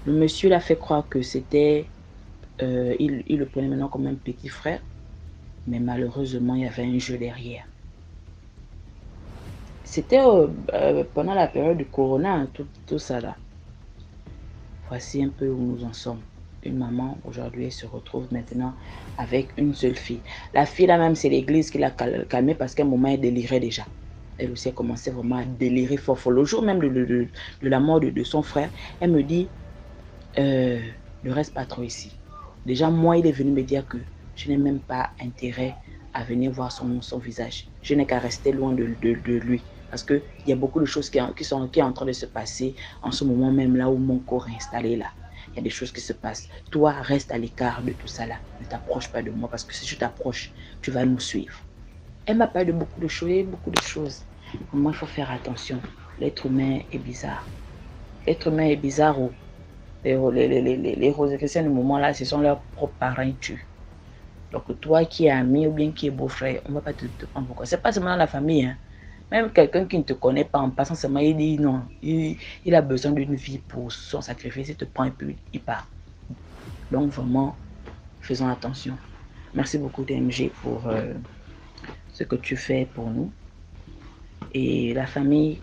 Le monsieur l'a fait croire que c'était... il le prenait maintenant comme un petit frère. Mais malheureusement, il y avait un jeu derrière. C'était pendant la période du corona, hein, tout ça là. Voici un peu où nous en sommes. Une maman, aujourd'hui, elle se retrouve maintenant avec une seule fille. La fille là même, c'est l'église qui l'a calmée parce qu'à un moment, elle délirait déjà. Elle aussi a commencé vraiment à délirer fort. Le jour même de la mort de son frère, elle me dit, ne reste pas trop ici. Déjà, moi, il est venu me dire que je n'ai même pas intérêt à venir voir son visage. Je n'ai qu'à rester loin de lui. Parce qu'il y a beaucoup de choses qui sont en train de se passer en ce moment même là où mon corps est installé là. Il y a des choses qui se passent. Toi, reste à l'écart de tout ça là. Ne t'approche pas de moi parce que si je t'approche, tu vas nous suivre. Elle m'a parlé de beaucoup de choses. Moi, il faut faire attention. L'être humain est bizarre. L'être humain est bizarre. Les Rosicruciens du moment là, ce sont leurs propres parents qui tuent. Donc toi qui es ami ou bien qui est beau-frère, on ne va pas te prendre pourquoi. Ce n'est pas seulement dans la famille. Hein. Même quelqu'un qui ne te connaît pas en passant seulement, il dit non, il a besoin d'une vie pour son sacrifice, il te prend et puis il part. Donc vraiment, faisons attention. Merci beaucoup DMG pour ce que tu fais pour nous. Et la famille,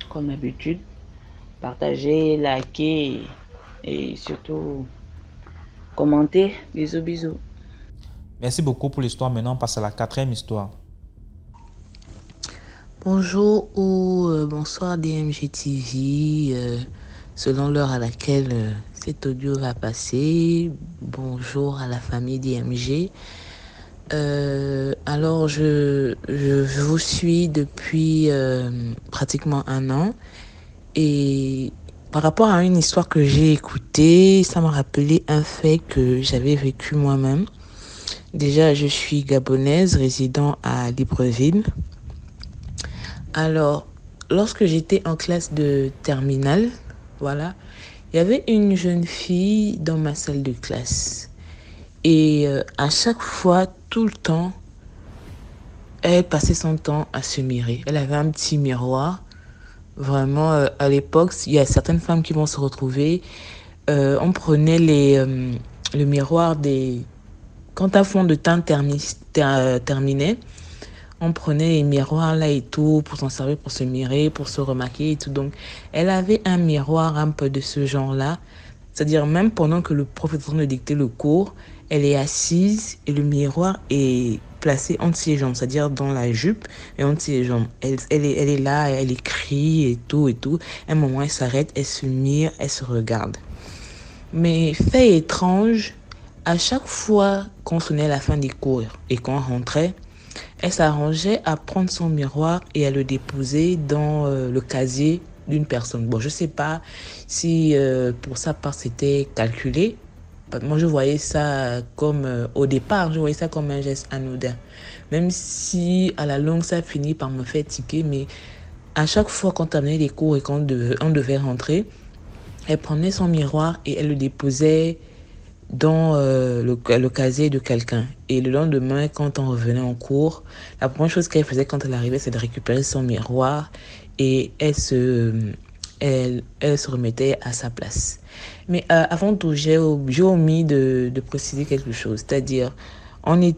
comme d'habitude. Partagez, likez et surtout commentez. Bisous, bisous. Merci beaucoup pour l'histoire. Maintenant, on passe à la quatrième histoire. Bonjour ou bonsoir DMG TV, selon l'heure à laquelle cet audio va passer. Bonjour à la famille DMG. Alors, je vous suis depuis pratiquement 1 an et par rapport à une histoire que j'ai écoutée, ça m'a rappelé un fait que j'avais vécu moi-même. Déjà, je suis gabonaise, résidant à Libreville. Alors, lorsque j'étais en classe de terminale, voilà, il y avait une jeune fille dans ma salle de classe. Et à chaque fois, tout le temps, elle passait son temps à se mirer. Elle avait un petit miroir. Vraiment, à l'époque, il y a certaines femmes qui vont se retrouver. On prenait le miroir des... Quand un fond de teint terminait, on prenait les miroirs là et tout pour s'en servir, pour se mirer, pour se remaquiller et tout. Donc, elle avait un miroir un peu de ce genre-là. C'est-à-dire, même pendant que le professeur nous dictait le cours, elle est assise et le miroir est placé entre ses jambes, c'est-à-dire dans la jupe et entre ses jambes. Elle est là, elle écrit et tout et tout. À un moment, elle s'arrête, elle se mire, elle se regarde. Mais fait étrange, à chaque fois qu'on sonnait la fin des cours et qu'on rentrait, elle s'arrangeait à prendre son miroir et à le déposer dans le casier d'une personne. Bon, je sais pas si pour sa part c'était calculé. Moi, je voyais ça comme, au départ, je voyais ça comme un geste anodin. Même si à la longue, ça finit par me faire tiquer, mais à chaque fois qu'on terminait les cours et qu'on devait rentrer, elle prenait son miroir et elle le déposait dans le casier de quelqu'un. Et le lendemain, quand on revenait en cours, la première chose qu'elle faisait quand elle arrivait, c'est de récupérer son miroir et elle se remettait à sa place. Mais avant tout, j'ai omis de préciser quelque chose. C'est-à-dire, il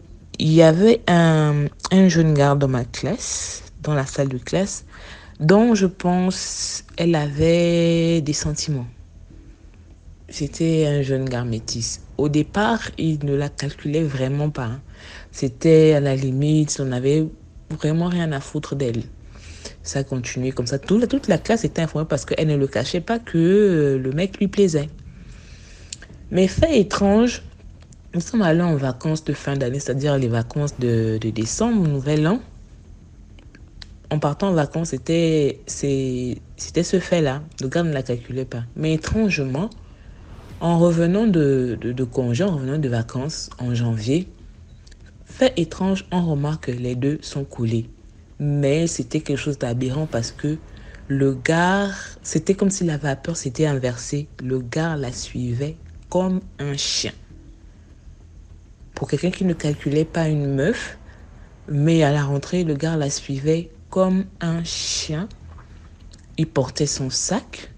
y avait un jeune garde dans ma classe, dans la salle de classe, dont je pense elle avait des sentiments. C'était un jeune gars métis. Au départ, il ne la calculait vraiment pas. C'était à la limite, on n'avait vraiment rien à foutre d'elle. Ça continuait comme ça. Toute la classe était informée parce qu'elle ne le cachait pas que le mec lui plaisait. Mais fait étrange, nous sommes allés en vacances de fin d'année, c'est-à-dire les vacances de décembre, nouvel an. En partant en vacances, c'était ce fait-là. Le gars ne la calculait pas. Mais étrangement, en revenant de congé, en revenant de vacances en janvier, fait étrange, on remarque que les deux sont coulés. Mais c'était quelque chose d'aberrant parce que le gars, c'était comme si la vapeur s'était inversée. Le gars la suivait comme un chien. Pour quelqu'un qui ne calculait pas une meuf, mais à la rentrée, le gars la suivait comme un chien. Il portait son sac.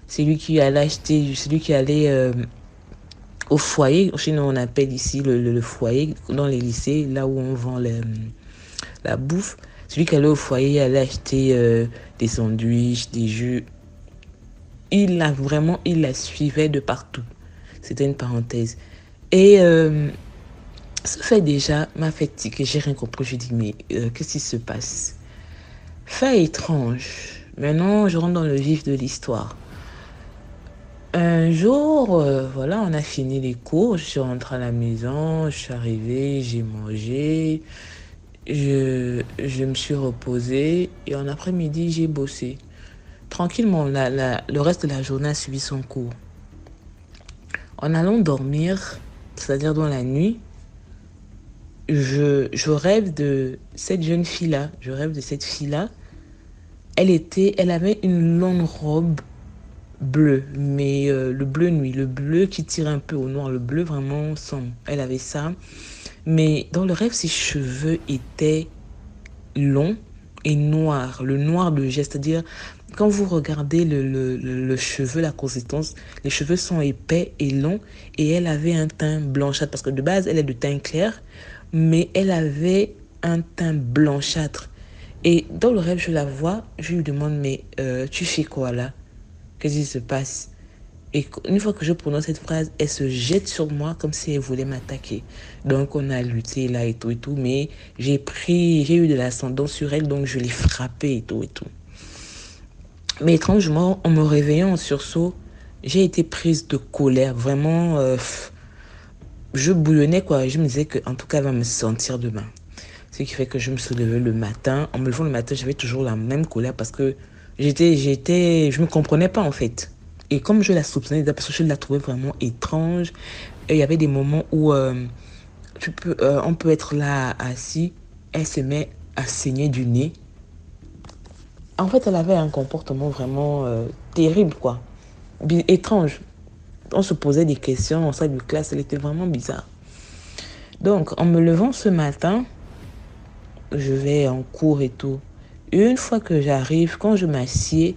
C'est lui qui allait au foyer. Chez nous, on appelle ici le foyer, dans les lycées, là où on vend la bouffe. Celui qui allait au foyer, il allait acheter des sandwichs, des jus. Il la suivait de partout. C'était une parenthèse. Et ce fait déjà m'a fait tiquer. J'ai rien compris. Je dis, mais qu'est-ce qui se passe? Fait étrange. Maintenant, je rentre dans le vif de l'histoire. Un jour, voilà, on a fini les cours. Je suis rentrée à la maison. Je suis arrivée, j'ai mangé. Je me suis reposée. Et en après-midi, j'ai bossé. Tranquillement, le reste de la journée a suivi son cours. En allant dormir, c'est-à-dire dans la nuit, je rêve de cette jeune fille-là. Je rêve de cette fille-là. Elle avait une longue robe bleue, mais le bleu nuit, le bleu qui tire un peu au noir, le bleu vraiment sombre. Elle avait ça. Mais dans le rêve, ses cheveux étaient longs et noirs. Le noir de geste, c'est-à-dire quand vous regardez le cheveu, la consistance, les cheveux sont épais et longs et elle avait un teint blanchâtre parce que de base, elle est de teint clair, mais elle avait un teint blanchâtre. Et dans le rêve, je la vois, je lui demande, mais tu fais quoi là? Qu'est-ce qui se passe? Et une fois que je prononce cette phrase, elle se jette sur moi comme si elle voulait m'attaquer. Donc on a lutté là et tout, mais j'ai eu de l'ascendant sur elle, donc je l'ai frappée et tout. Mais étrangement, en me réveillant en sursaut, j'ai été prise de colère, vraiment, je bouillonnais quoi. Je me disais que en tout cas, elle va me sentir demain. Ce qui fait que je me suis levée le matin. En me levant le matin, j'avais toujours la même colère parce que je me comprenais pas en fait. Et comme je la soupçonnais, parce que je la trouvais vraiment étrange, et il y avait des moments où on peut être là assis, elle se met à saigner du nez. En fait, elle avait un comportement vraiment terrible quoi, étrange. On se posait des questions en salle de classe, elle était vraiment bizarre. Donc, en me levant ce matin, je vais en cours et tout. Une fois que j'arrive, quand je m'assieds,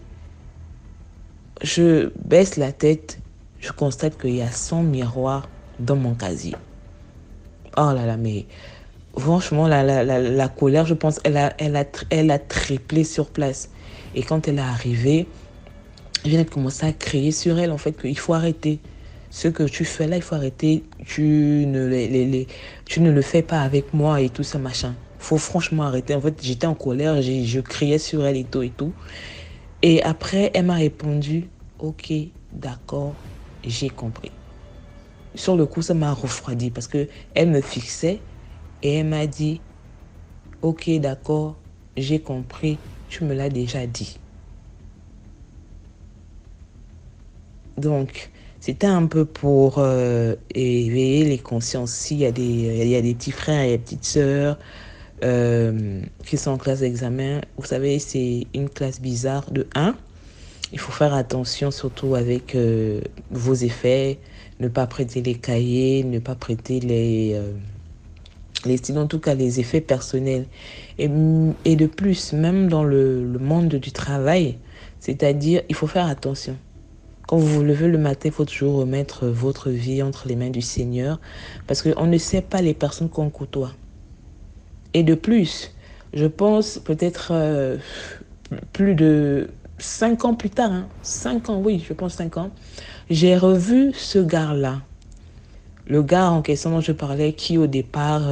je baisse la tête, je constate qu'il y a 100 miroirs dans mon casier. Oh là là, mais franchement, la colère, je pense, elle a triplé sur place. Et quand elle est arrivée, je viens de commencer à crier sur elle, en fait, qu'il faut arrêter. Ce que tu fais là, il faut arrêter. Tu ne le fais pas avec moi et tout ça, machin. Faut franchement arrêter. En fait, j'étais en colère, je criais sur elle et tout. Et après, elle m'a répondu, ok, d'accord, j'ai compris. Sur le coup, ça m'a refroidi parce que elle me fixait et elle m'a dit, ok, d'accord, j'ai compris, tu me l'as déjà dit. Donc, c'était un peu pour éveiller les consciences. S'il y a il y a des petits frères et des petites sœurs qui sont en classe d'examen, vous savez, c'est une classe bizarre de 1. Il faut faire attention surtout avec vos effets, ne pas prêter les cahiers, ne pas prêter les stylos, en tout cas les effets personnels. Et de plus, même dans le monde du travail, c'est-à-dire, il faut faire attention. Quand vous vous levez le matin, il faut toujours remettre votre vie entre les mains du Seigneur parce qu'on ne sait pas les personnes qu'on côtoie. Et de plus, je pense peut-être plus de 5 ans plus tard, 5 ans, oui, je pense 5 ans, j'ai revu ce gars-là. Le gars en question dont je parlais qui au départ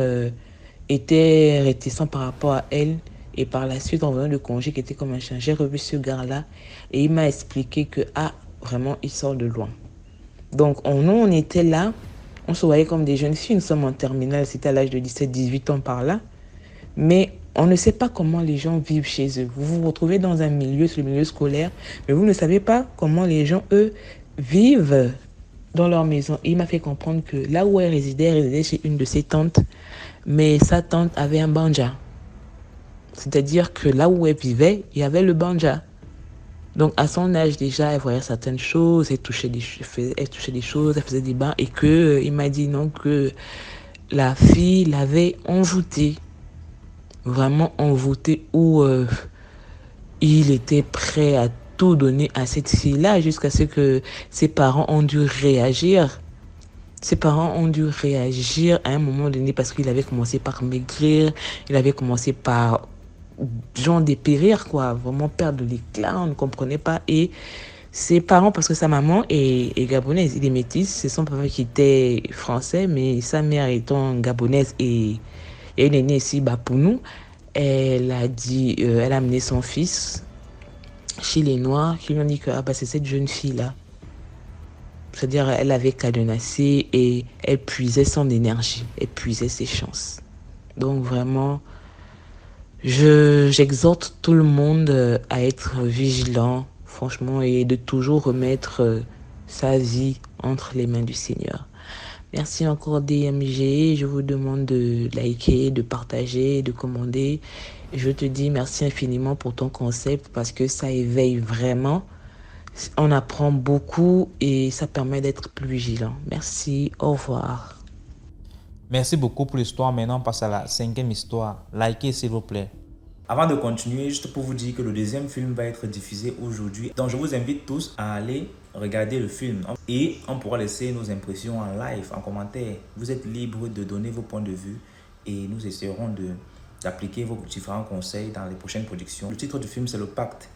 était réticent par rapport à elle et par la suite en venant de congé qui était comme un chien. J'ai revu ce gars-là et il m'a expliqué que vraiment il sort de loin. Donc on était là, on se voyait comme des jeunes filles, nous sommes en terminale, c'était à l'âge de 17-18 ans par là. Mais on ne sait pas comment les gens vivent chez eux. Vous vous retrouvez dans un milieu, c'est le milieu scolaire, mais vous ne savez pas comment les gens, eux, vivent dans leur maison. Et il m'a fait comprendre que là où elle résidait chez une de ses tantes, mais sa tante avait un banja. C'est-à-dire que là où elle vivait, il y avait le banja. Donc à son âge déjà, elle voyait certaines choses, elle touchait des choses, elle faisait des bains et que il m'a dit non que la fille l'avait envoûtée. Vraiment envoûté où il était prêt à tout donner à cette fille-là jusqu'à ce que ses parents ont dû réagir. Ses parents ont dû réagir à un moment donné parce qu'il avait commencé par maigrir, il avait commencé par genre dépérir quoi, vraiment perdre l'éclat, on ne comprenait pas. Et ses parents, parce que sa maman est gabonaise, il est métisse, c'est son papa qui était français, mais sa mère étant gabonaise et elle est née ici pour nous. Elle a dit, elle a amené son fils chez les Noirs qui lui ont dit que c'est cette jeune fille-là. C'est-à-dire elle avait cadenassé et elle puisait son énergie, elle puisait ses chances. Donc vraiment, j'exhorte tout le monde à être vigilant, franchement, et de toujours remettre sa vie entre les mains du Seigneur. Merci encore DMG, je vous demande de liker, de partager, de commander. Je te dis merci infiniment pour ton concept parce que ça éveille vraiment. On apprend beaucoup et ça permet d'être plus vigilant. Merci, au revoir. Merci beaucoup pour l'histoire. Maintenant, on passe à la 5e histoire. Likez s'il vous plaît. Avant de continuer, juste pour vous dire que le deuxième film va être diffusé aujourd'hui. Donc je vous invite tous à aller regarder le film. Et on pourra laisser nos impressions en live, en commentaire. Vous êtes libre de donner vos points de vue et nous essaierons d'appliquer vos différents conseils dans les prochaines productions. Le titre du film, c'est Le Pacte.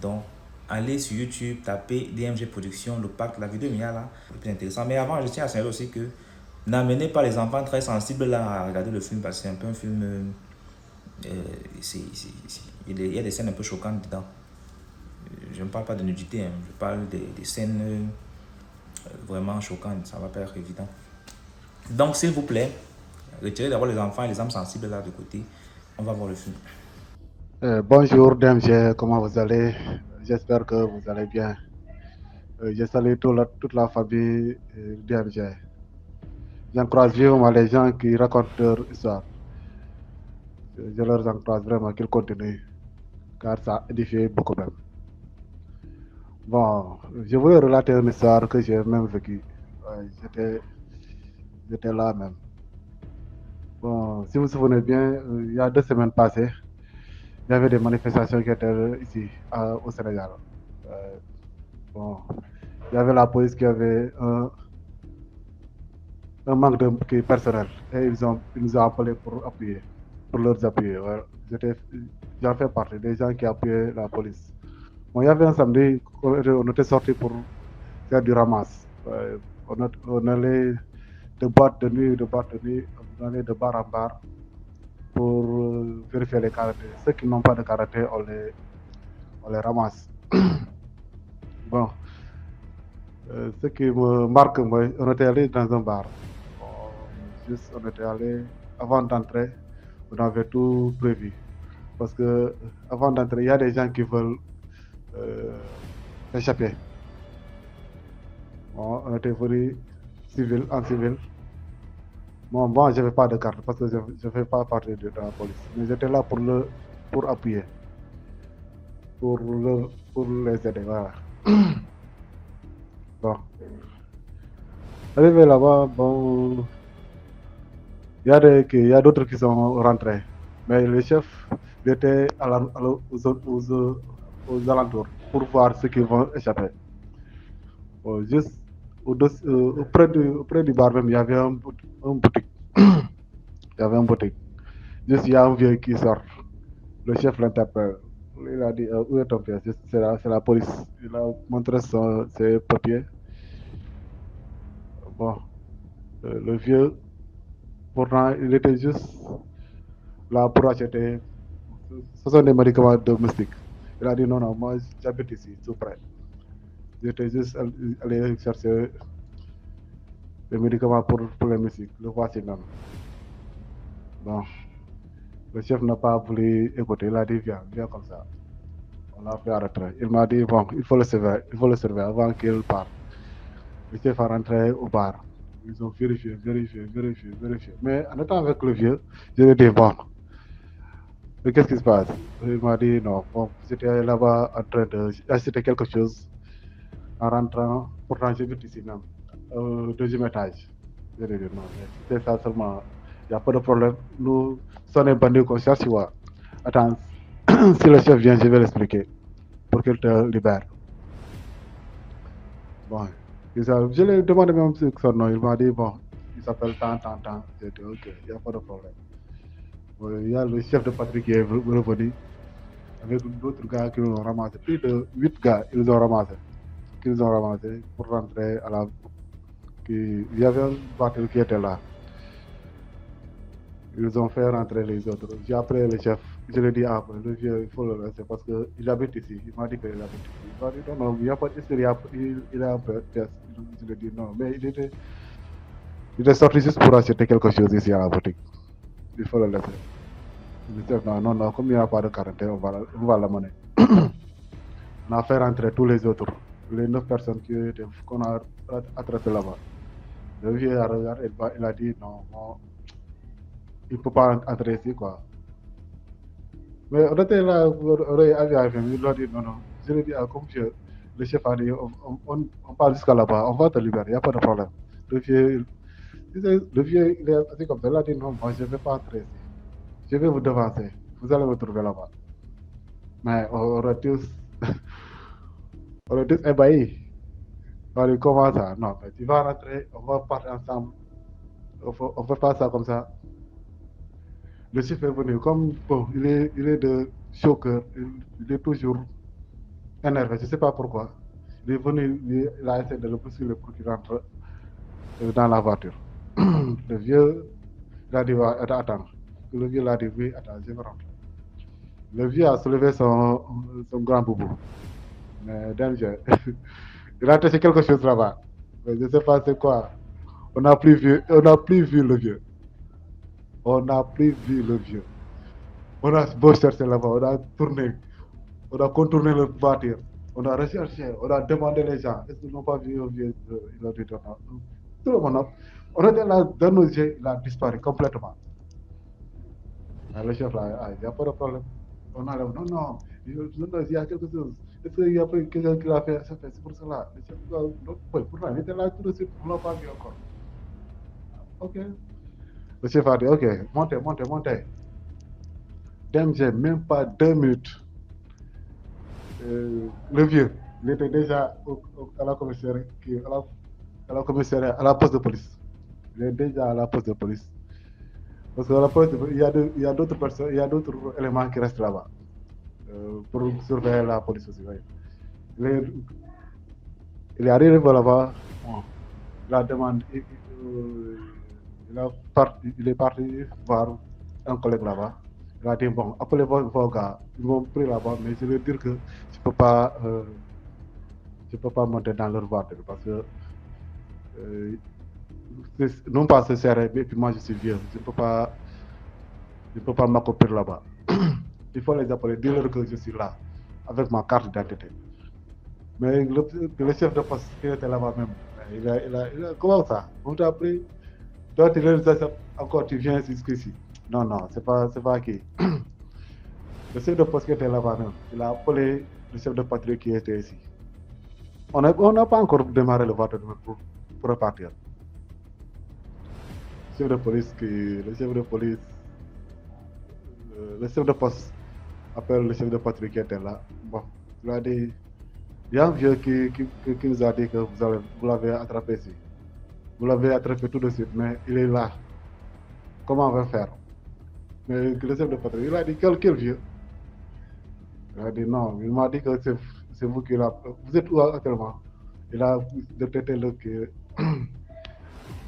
Donc, allez sur YouTube, tapez DMG Productions, Le Pacte, la vidéo est là, le plus intéressant. Mais avant, je tiens à signaler aussi que n'amenez pas les enfants très sensibles là à regarder le film parce que c'est un peu un film. Il y a des scènes un peu choquantes dedans. Je ne parle pas de nudité, hein, je parle des scènes vraiment choquantes, ça va pas être évident. Donc, s'il vous plaît, retirez d'abord les enfants et les âmes sensibles là de côté. On va voir le film. Bonjour DMG, comment vous allez? J'espère que vous allez bien. Je salue toute la famille DMG. J'encourage vivement les gens qui racontent leur histoire. Je leur encourage vraiment qu'ils continuent, car ça édifie beaucoup même. Bon, je voulais relater une histoire que j'ai même vécue. J'étais là même. Bon, si vous vous souvenez bien, il y a 2 semaines passées, il y avait des manifestations qui étaient ici, au Sénégal. Bon, il y avait la police qui avait un manque de personnel et ils nous ont appelés pour leur appuyer. Ouais. J'en fais partie des gens qui appuyaient la police. Bon, il y avait un samedi, on était sortis pour faire du ramasse. On allait de boîte de nuit, on allait de bar en bar pour vérifier les karatés. Ceux qui n'ont pas de karaté, on les ramasse. Bon, ce qui me marque, moi, on était allé dans un bar. On était allé, avant d'entrer, on avait tout prévu. Parce que avant d'entrer, il y a des gens qui veulent échapper. Bon, on était venu en civil. Bon, je n'avais pas de carte parce que je ne fais pas partie de la police. Mais j'étais là pour appuyer, pour les aider. Voilà. Bon. Arrivé là-bas, bon, il y a d'autres qui sont rentrés. Mais le chef était aux alentours pour voir ceux qui vont échapper. Bon, juste auprès du bar même, il y avait un boutique. Il y avait un boutique. Juste, il y a un vieux qui sort. Le chef l'interpelle. Il a dit, où est ton père? C'est la police. Il a montré ses papiers. Bon, le vieux, pourtant, il était juste là pour acheter. Ce sont des médicaments domestiques. Il a dit, non, moi, j'habite ici, tout près. J'étais juste allé chercher des médicaments pour les musiques. Le voici même. Bon, le chef n'a pas voulu écouter. Il a dit, viens comme ça. On l'a fait arrêter. Il m'a dit, bon, il faut le surveiller avant qu'il parte. Le chef a rentré au bar. Ils ont vérifié. Mais en étant avec le vieux, je lui ai dit, bon, mais qu'est-ce qui se passe? Il m'a dit, non, bon, j'étais là-bas en train d'acheter quelque chose. En rentrant, pourtant j'habite ici même, au 2e étage. Je lui ai dit, non, c'est ça seulement. Il n'y a pas de problème. Nous sommes des bandits qu'on cherche. Attends, si le chef vient, je vais l'expliquer pour qu'il te libère. Bon, je lui ai demandé même son nom. Il m'a dit, bon, il s'appelle tant. J'ai dit, ok, il n'y a pas de problème. Bon, il y a le chef de patrie qui est revenu avec d'autres gars qui l'ont ramassé. Plus de 8 gars, ils ont ramassé pour rentrer à la. Il y avait une voiture qui était là. Ils ont fait rentrer les autres. J'ai appelé le chef. Je lui ai dit, le vieux, il faut le laisser parce qu'il habite ici. Il m'a dit qu'il habite ici. Il m'a dit, non, il n'y a pas d'histoire. Il a un peu de test. Je lui ai dit, non, mais il était sorti juste pour acheter quelque chose ici à la boutique. Il faut le laisser. Je lui ai dit, non, comme il n'y a pas de quarantaine, on va l'amener. On a fait rentrer tous les autres. Les 9 personnes qu'on a attrapées là-bas. Le vieux a regardé, il a dit non, il ne peut pas entrer ici, quoi. Mais on était là, on il a dit non. Je lui ai dit, comme le chef a dit, on part jusqu'à là-bas, on va te libérer, il n'y a pas de problème. Le vieux, il est assis comme ça, il a dit non, moi je ne vais pas entrer ici. Je vais vous devancer, vous allez me trouver là-bas. Mais on aurait tous ébahis. On dit, comment ça? Non, mais tu vas rentrer, on va partir ensemble. On ne fait pas ça comme ça. Le chef est venu, comme bon, il est de choqueur, il est toujours énervé, je ne sais pas pourquoi. Il est venu, il a essayé de le bousculer pour qu'il rentre dans la voiture. Le vieux, il a dit, attends. Le vieux l'a dit, oui, attends, je vais rentrer. Le vieux a soulevé son grand boubou. Mais danger. Il a touché quelque chose là-bas. Mais je ne sais pas c'est quoi. On n'a plus vu le vieux. On n'a plus vu le vieux. On a beau chercher là-bas, on a tourné, on a contourné le voiture, on a recherché, on a demandé les gens, est-ce qu'ils n'ont pas vu le vieux? Il a dit non. Tout le monde, on était là dans nos yeux, il a disparu complètement. Le chef là, il n'y a pas de problème. On a non, non, il y a quelque chose. Est-ce qu'il y a quelqu'un qui l'a fait? C'est pour cela. Le chef, pourtant, il était là tout de suite, on ne l'a pas vu encore. Ok. Le chef a dit, ok, montez. DMG, même pas 2 minutes. Le vieux, il était déjà à la commissariat, à la poste de police. Il est déjà à la poste de police. Parce qu'à la poste de police, il y a d'autres personnes, il y a d'autres éléments qui restent là-bas pour surveiller la police aussi. Oui. Il est arrivé là-bas, il a demandé, il est parti voir un collègue là-bas. Il a dit, bon, appelez vos gars. Ils m'ont pris là-bas, mais je vais dire que je ne peux pas monter dans leur voiture parce que non pas se serrer, mais puis moi je suis vieux. Je ne peux pas m'accomplir là-bas. Il faut les appeler, dire-leur que je suis là, avec ma carte d'identité. Mais le chef de poste qui était là-bas même, il a comment ça? On t'a appelé? Toi, tu encore, tu viens jusqu'ici. Non, c'est pas qui. Le chef de poste qui était là-bas même, il a appelé le chef de patrouille qui était ici. On n'a pas encore démarré le vote pour repartir. Le chef de poste appelle le chef de patrouille qui était là. Bon, il a dit, il y a un vieux qui nous a dit que vous l'avez attrapé ici. Vous l'avez attrapé tout de suite, mais il est là. Comment on va faire? Mais le chef de patrouille, il a dit, quel vieux? Il a dit, non, il m'a dit que c'est vous qui l'avez. Vous êtes où actuellement? Il a détecté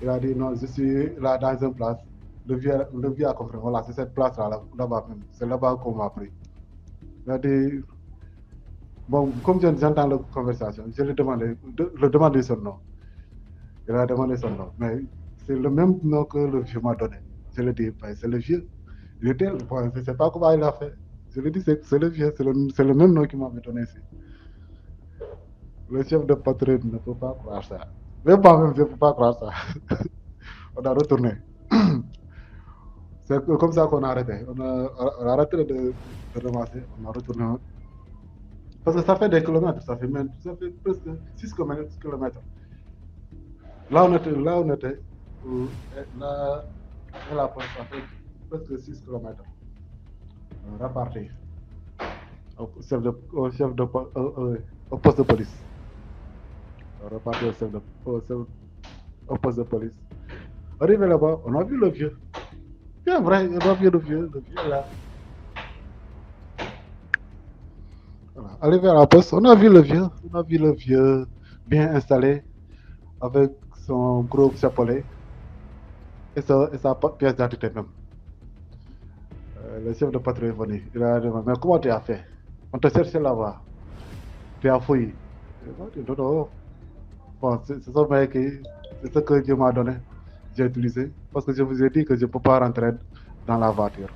il a dit, non, je suis là dans une place. Le vieux a compris, voilà, c'est cette place-là, là-bas même. C'est là-bas qu'on m'a pris. Il a dit, bon, comme j'entends la conversation, je lui ai demandé son nom. Il a demandé son nom, mais c'est le même nom que le vieux m'a donné. Je lui ai dit, ben, c'est le vieux. Il était, bon, je ne sais pas comment il a fait. Je lui ai dit, c'est le vieux, c'est le même nom qu'il m'avait donné ici. Le chef de patrouille ne peut pas croire ça. Même moi-même, je ne peux pas croire ça. On a retourné. C'est comme ça qu'on a arrêté. On a arrêté de ramasser, on a retourné. Parce que ça fait des kilomètres, ça fait presque 6 kilomètres. Là, on était, là, la poste, ça fait presque 6 kilomètres. Reparti. Au poste de police. Reparti au poste de police. Arrivé là-bas, on a vu le vieux. Bien vrai, on a vu le vieux là. Voilà. Arrivé à la poste, on a vu le vieux bien installé, avec son gros chapelet et sa pièce d'identité même. Le chef de patrouille est venu. Il a demandé, mais comment tu as fait? On t'a cherché là-bas. Tu as fouillé. Non. Bon, c'est ce que Dieu m'a donné. J'ai utilisé. Parce que je vous ai dit que je ne peux pas rentrer dans la voiture.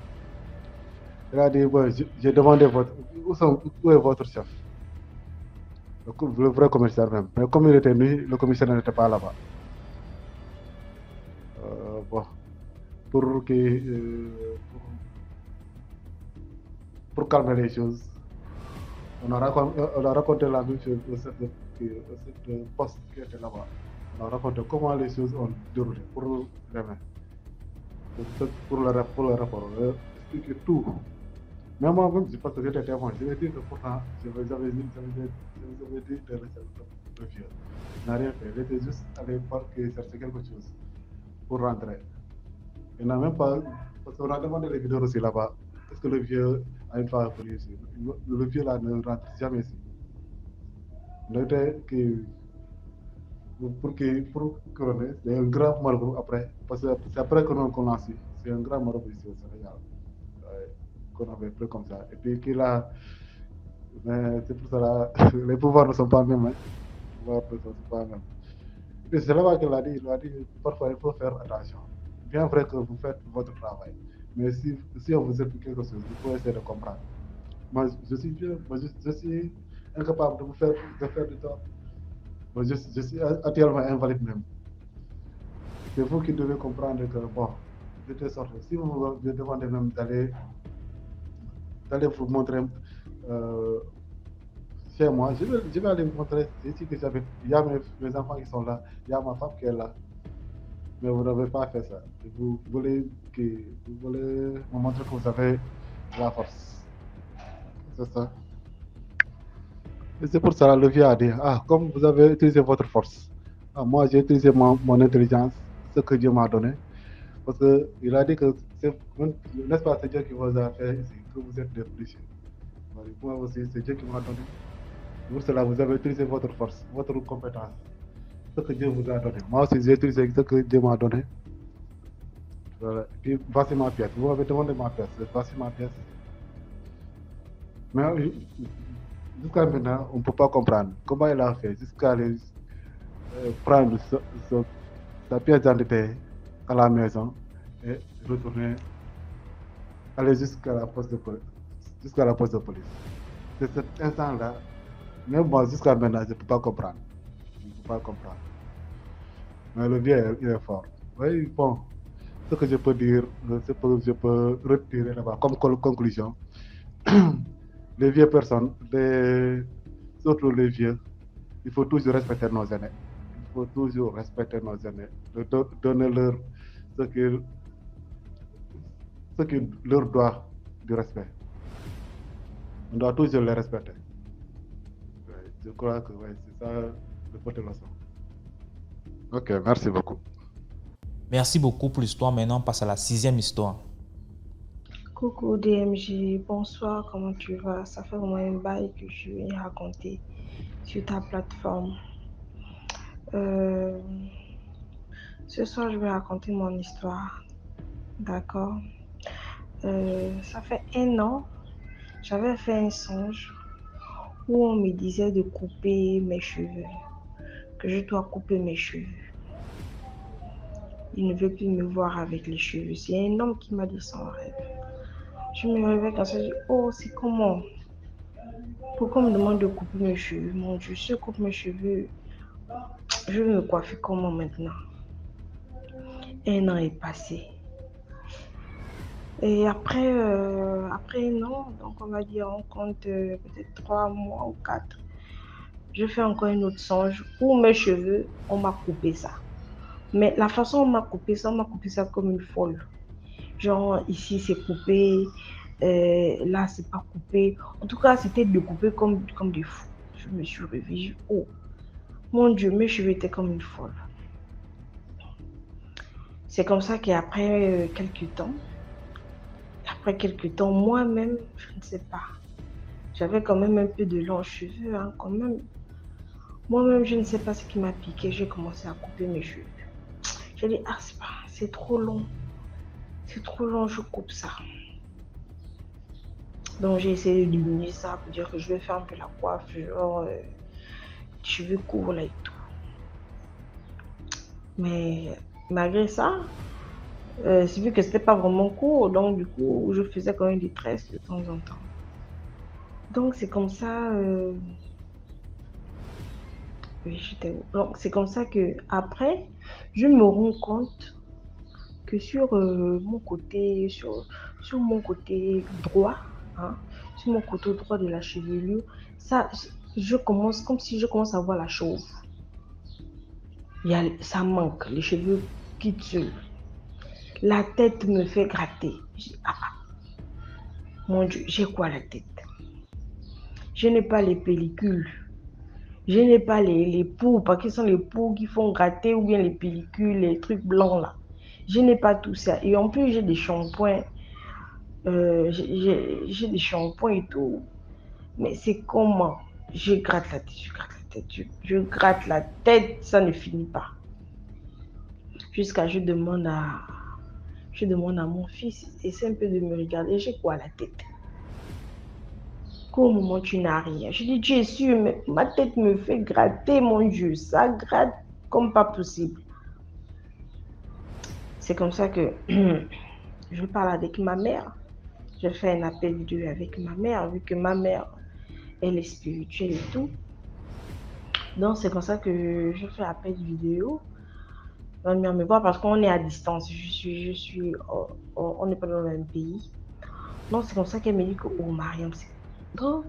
Il a dit, ouais, j'ai demandé où est votre chef? Le vrai commissaire même. Mais comme il était nuit, le commissaire n'était pas là-bas. Bon, pour calmer les choses, on a raconté la même chose au chef de poste qui était là-bas. On a raconté comment les choses ont déroulé pour demain. Pour le rapport, on a expliqué tout. Mais moi-même, parce que j'étais témoin, je vais dire que pourtant, j'avais dit de rester le vieux. Il n'a rien fait, il était juste allé chercher quelque chose pour rentrer. Il n'a même pas Parce qu'on a demandé les vidéos aussi là-bas. Est-ce que le vieux a une fois venu ici? Le vieux là ne rentre jamais ici. On était pour couronner, c'est un grand marabout après. Parce que c'est après qu'on l'a su. C'est un grand marabout ici au Sénégal. Qu'on avait pris comme ça. Et puis qu'il a. Mais c'est pour cela, les pouvoirs ne sont pas les mêmes. Hein. Les pouvoirs ne sont pas les mêmes. Et puis c'est là-bas qu'il a dit, parfois il faut faire attention. Bien vrai que vous faites votre travail. Mais si on vous explique quelque chose, il faut essayer de comprendre. Moi, je suis vieux, moi, je suis incapable de faire du tort. Moi, je suis actuellement invalide même. C'est vous qui devez comprendre que, bon, de telle sorte, si vous me demandez même d'aller vous montrer chez moi, je vais aller vous montrer ici que j'habite. Il y a mes enfants qui sont là, il y a ma femme qui est là. Mais vous n'avez pas fait ça. Vous voulez me montrer que vous avez la force. C'est ça. Et c'est pour ça que le vieux a dit, comme vous avez utilisé votre force, moi j'ai utilisé mon intelligence, ce que Dieu m'a donné. Parce qu'il a dit que, n'est-ce pas, c'est Dieu qui vous a fait ici, que vous êtes des précieux. Moi aussi, c'est Dieu qui m'a donné. Pour cela, vous avez utilisé votre force, votre compétence, ce que Dieu vous a donné. Moi aussi, j'ai utilisé ce que Dieu m'a donné. Voilà. Et puis, voici ma pièce. Vous m'avez demandé ma pièce. Voici ma pièce. Mais jusqu'à maintenant, on ne peut pas comprendre comment il a fait jusqu'à aller prendre sa pièce d'identité à la maison et retourner, aller jusqu'à la poste de police. C'est cet instant-là, même moi, jusqu'à maintenant, je ne peux pas comprendre. Je ne peux pas comprendre. Mais le vieux, il est fort. Oui, bon, ce que je peux dire, ce que je peux retirer là-bas comme conclusion, les vieilles personnes, surtout les vieux, il faut toujours respecter nos aînés. Il faut toujours respecter nos aînés, donner leur ce qui leur doit du respect. On doit toujours les respecter. Je crois que c'est ça le côté leçon. Ok, merci beaucoup. Merci beaucoup pour l'histoire. Maintenant, on passe à la 6e histoire. Coucou DMJ, bonsoir, comment tu vas? Ça fait vraiment un bail que je viens raconter sur ta plateforme. Ce soir, je vais raconter mon histoire. D'accord? Ça fait 1 an, j'avais fait un songe où on me disait de couper mes cheveux, que je dois couper mes cheveux. Il ne veut plus me voir avec les cheveux. C'est un homme qui m'a dit ça en rêve. Je me réveille quand ça, je dis, oh, c'est comment? Pourquoi on me demande de couper mes cheveux? Mon Dieu, si je coupe mes cheveux, je vais me coiffer comment maintenant? 1 an est passé. Et après 1 an, donc on va dire, on compte peut-être 3 mois ou 4. Je fais encore un autre songe où mes cheveux, on m'a coupé ça. Mais la façon dont on m'a coupé ça comme une folle. Genre, ici c'est coupé, là c'est pas coupé. En tout cas, c'était découpé comme des fous. Je me suis réveillée, oh, mon Dieu, mes cheveux étaient comme une folle. C'est comme ça qu'après quelques temps, moi-même, je ne sais pas, j'avais quand même un peu de longs cheveux, hein, quand même. Moi-même, je ne sais pas ce qui m'a piqué, j'ai commencé à couper mes cheveux. J'ai dit, c'est trop long. C'est trop long, je coupe ça. Donc j'ai essayé de diminuer ça pour dire que je vais faire un peu la coiffe, genre cheveux courts là et tout. Mais malgré ça, c'est vu que c'était pas vraiment court, donc du coup je faisais quand même des tresses de temps en temps. Donc c'est comme ça. Donc c'est comme ça que après, je me rends compte que sur mon côté, sur mon côté droit, hein, sur mon côté droit de la chevelure, ça, comme si je commence à voir la chauve. Ça manque, les cheveux quittent seuls. La tête me fait gratter. Je dis, mon Dieu, j'ai quoi la tête? Je n'ai pas les pellicules. Je n'ai pas les poux, parce que ce sont les poux qui font gratter ou bien les pellicules, les trucs blancs là. Je n'ai pas tout ça. Et en plus, j'ai des shampoings. J'ai des shampoings et tout. Mais c'est comment? Je gratte la tête, je gratte la tête, je gratte la tête, ça ne finit pas. Jusqu'à je demande à mon fils, essaie un peu de me regarder, j'ai quoi à la tête? Qu'au moment tu n'as rien. Je dis, tu es sûr, mais ma tête me fait gratter, mon Dieu, ça gratte comme pas possible. C'est comme ça que je parle avec ma mère. Je fais un appel vidéo avec ma mère, vu que ma mère, elle est spirituelle et tout. Donc, c'est comme ça que je fais appel vidéo. On vient me voir parce qu'on est à distance. On n'est pas dans le même pays. Donc, c'est comme ça qu'elle me dit que, oh, Mariam, c'est... Oh.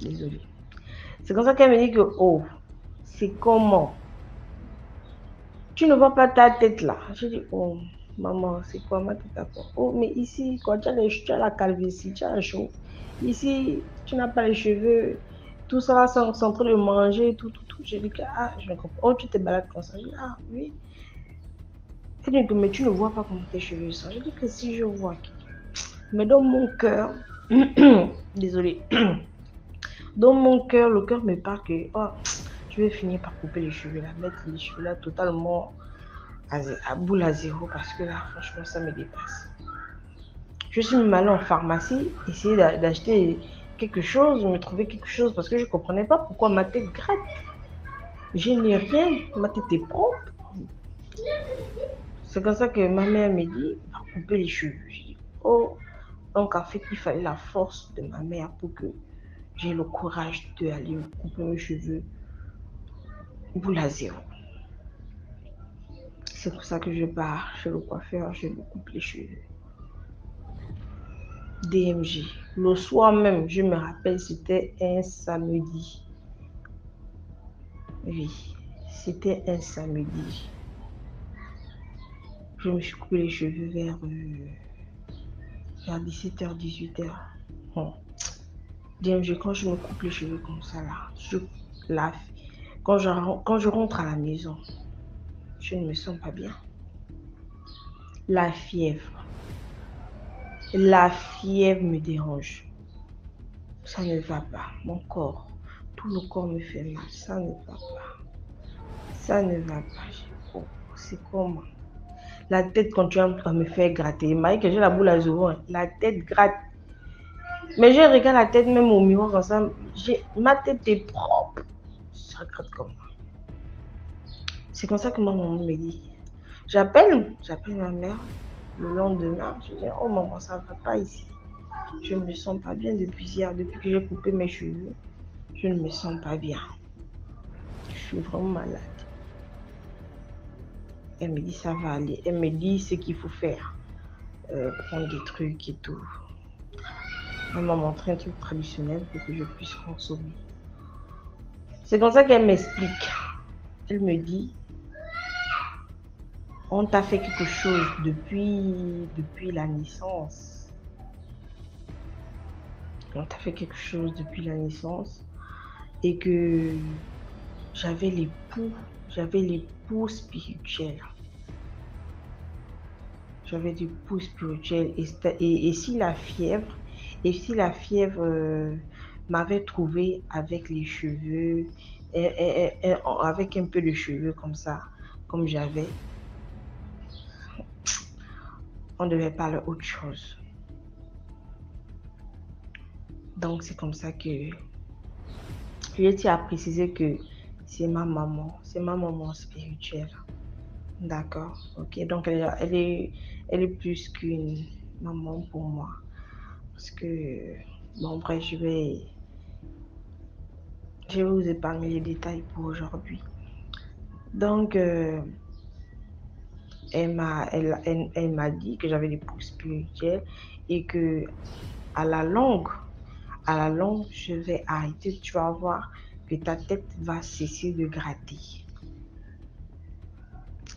Désolée. C'est comme ça qu'elle me dit que, oh, c'est comment? Tu ne vois pas ta tête là. Je dis, oh, maman, c'est quoi ma tête à quoi? Oh, mais ici, quand tu as la calvitie, tu as la chauve. Ici, tu n'as pas les cheveux. Tout ça, c'est en train de manger, tout. Je dis que, ah, je comprends. Oh, tu te balades comme ça. Je dis, ah, oui. Elle dit que, mais tu ne vois pas comment tes cheveux sont. Je dis que si je vois. Mais dans mon cœur, désolée, dans mon cœur, le cœur me parle que, oh, je vais finir par couper les cheveux là, mettre les cheveux là totalement à boule à zéro parce que là, franchement, ça me dépasse. Je suis même allée en pharmacie, essayer d'acheter quelque chose, me trouver quelque chose parce que je ne comprenais pas pourquoi ma tête gratte. Je n'ai rien, ma tête est propre. C'est comme ça que ma mère me dit, va couper les cheveux. Je dis, oh, donc en fait, il fallait la force de ma mère pour que j'ai le courage d'aller couper mes cheveux boule à zéro. C'est pour ça que je pars chez le coiffeur, je me coupe les cheveux. DMJ. Le soir même, je me rappelle, c'était un samedi. Oui, c'était un samedi. Je me suis coupé les cheveux vers 17h, 18h. Bon. DMJ, quand je me coupe les cheveux comme ça, là, quand je rentre à la maison, je ne me sens pas bien. La fièvre me dérange. Ça ne va pas. Mon corps, tout le corps me fait mal. Ça ne va pas. Ça ne va pas. Oh, c'est comment? La tête, quand tu vas me faire gratter. Marie, que j'ai la boule à zéro, la tête gratte. Mais je regarde la tête même au miroir comme ça. Ma tête est propre. Ça gratte comme ça. C'est comme ça que ma maman me dit. J'appelle ma mère le lendemain. Je dis, oh maman, ça ne va pas ici. Je ne me sens pas bien depuis hier, depuis que j'ai coupé mes cheveux. Je ne me sens pas bien. Je suis vraiment malade. Elle me dit, ça va aller. Elle me dit ce qu'il faut faire. Prendre des trucs et tout. Elle m'a montré un truc traditionnel pour que je puisse consommer. C'est comme ça qu'elle m'explique. Elle me dit, on t'a fait quelque chose depuis la naissance. On t'a fait quelque chose depuis la naissance et que j'avais l'époux spirituel. J'avais l'époux spirituel et si la fièvre m'avait trouvé avec les cheveux, avec un peu de cheveux comme ça, comme j'avais, on devait parler autre chose. Donc c'est comme ça que je tiens à préciser que c'est ma maman spirituelle. D'accord, ok. Donc elle est plus qu'une maman pour moi. Parce que, bon bref, je vais vous épargner les détails pour aujourd'hui. Donc, elle m'a dit que j'avais l'époux spirituel et que à la longue, je vais arrêter. Tu vas voir que ta tête va cesser de gratter.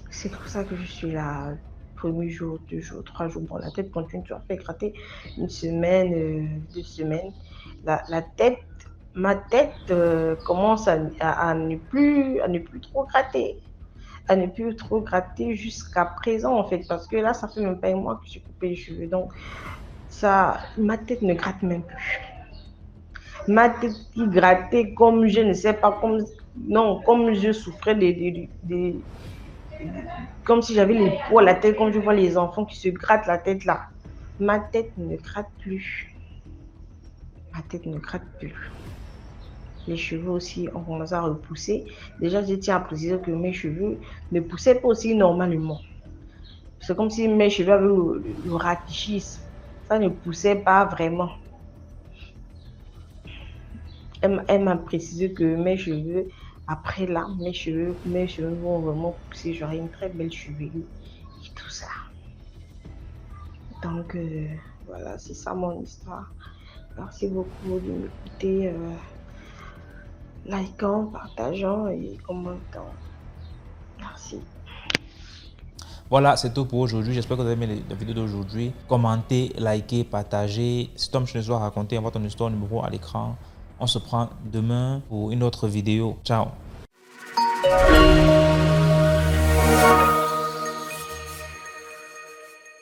C'est pour ça que je suis là. Premier jour, 2 jours, 3 jours. Bon, la tête continue, tu vas faire gratter 1 semaine, 2 semaines. Ma tête commence à ne plus trop gratter. à ne plus trop gratter jusqu'à présent, en fait, parce que là, ça fait même pas un mois que j'ai coupé les cheveux. Donc, ça, ma tête ne gratte même plus. Ma tête qui grattait comme je ne sais pas, comme je souffrais comme si j'avais les poids à la tête, comme je vois les enfants qui se grattent la tête là. Ma tête ne gratte plus. Ma tête ne gratte plus. Les cheveux aussi ont commencé à repousser. Déjà, je tiens à préciser que mes cheveux ne poussaient pas aussi normalement. C'est comme si mes cheveux avaient le ratichisme. Ça ne poussait pas vraiment. Elle m'a précisé que mes cheveux, après là, mes cheveux vont vraiment pousser. J'aurai une très belle chevelure et tout ça. Donc, voilà, c'est ça mon histoire. Merci beaucoup de m'écouter. Likant, partageant et commentant. Merci. Voilà, c'est tout pour aujourd'hui. J'espère que vous avez aimé la vidéo d'aujourd'hui. Commentez, likez, partagez. Si Tom Schnezois a raconté, envoie ton histoire numéro à l'écran. On se prend demain pour une autre vidéo. Ciao.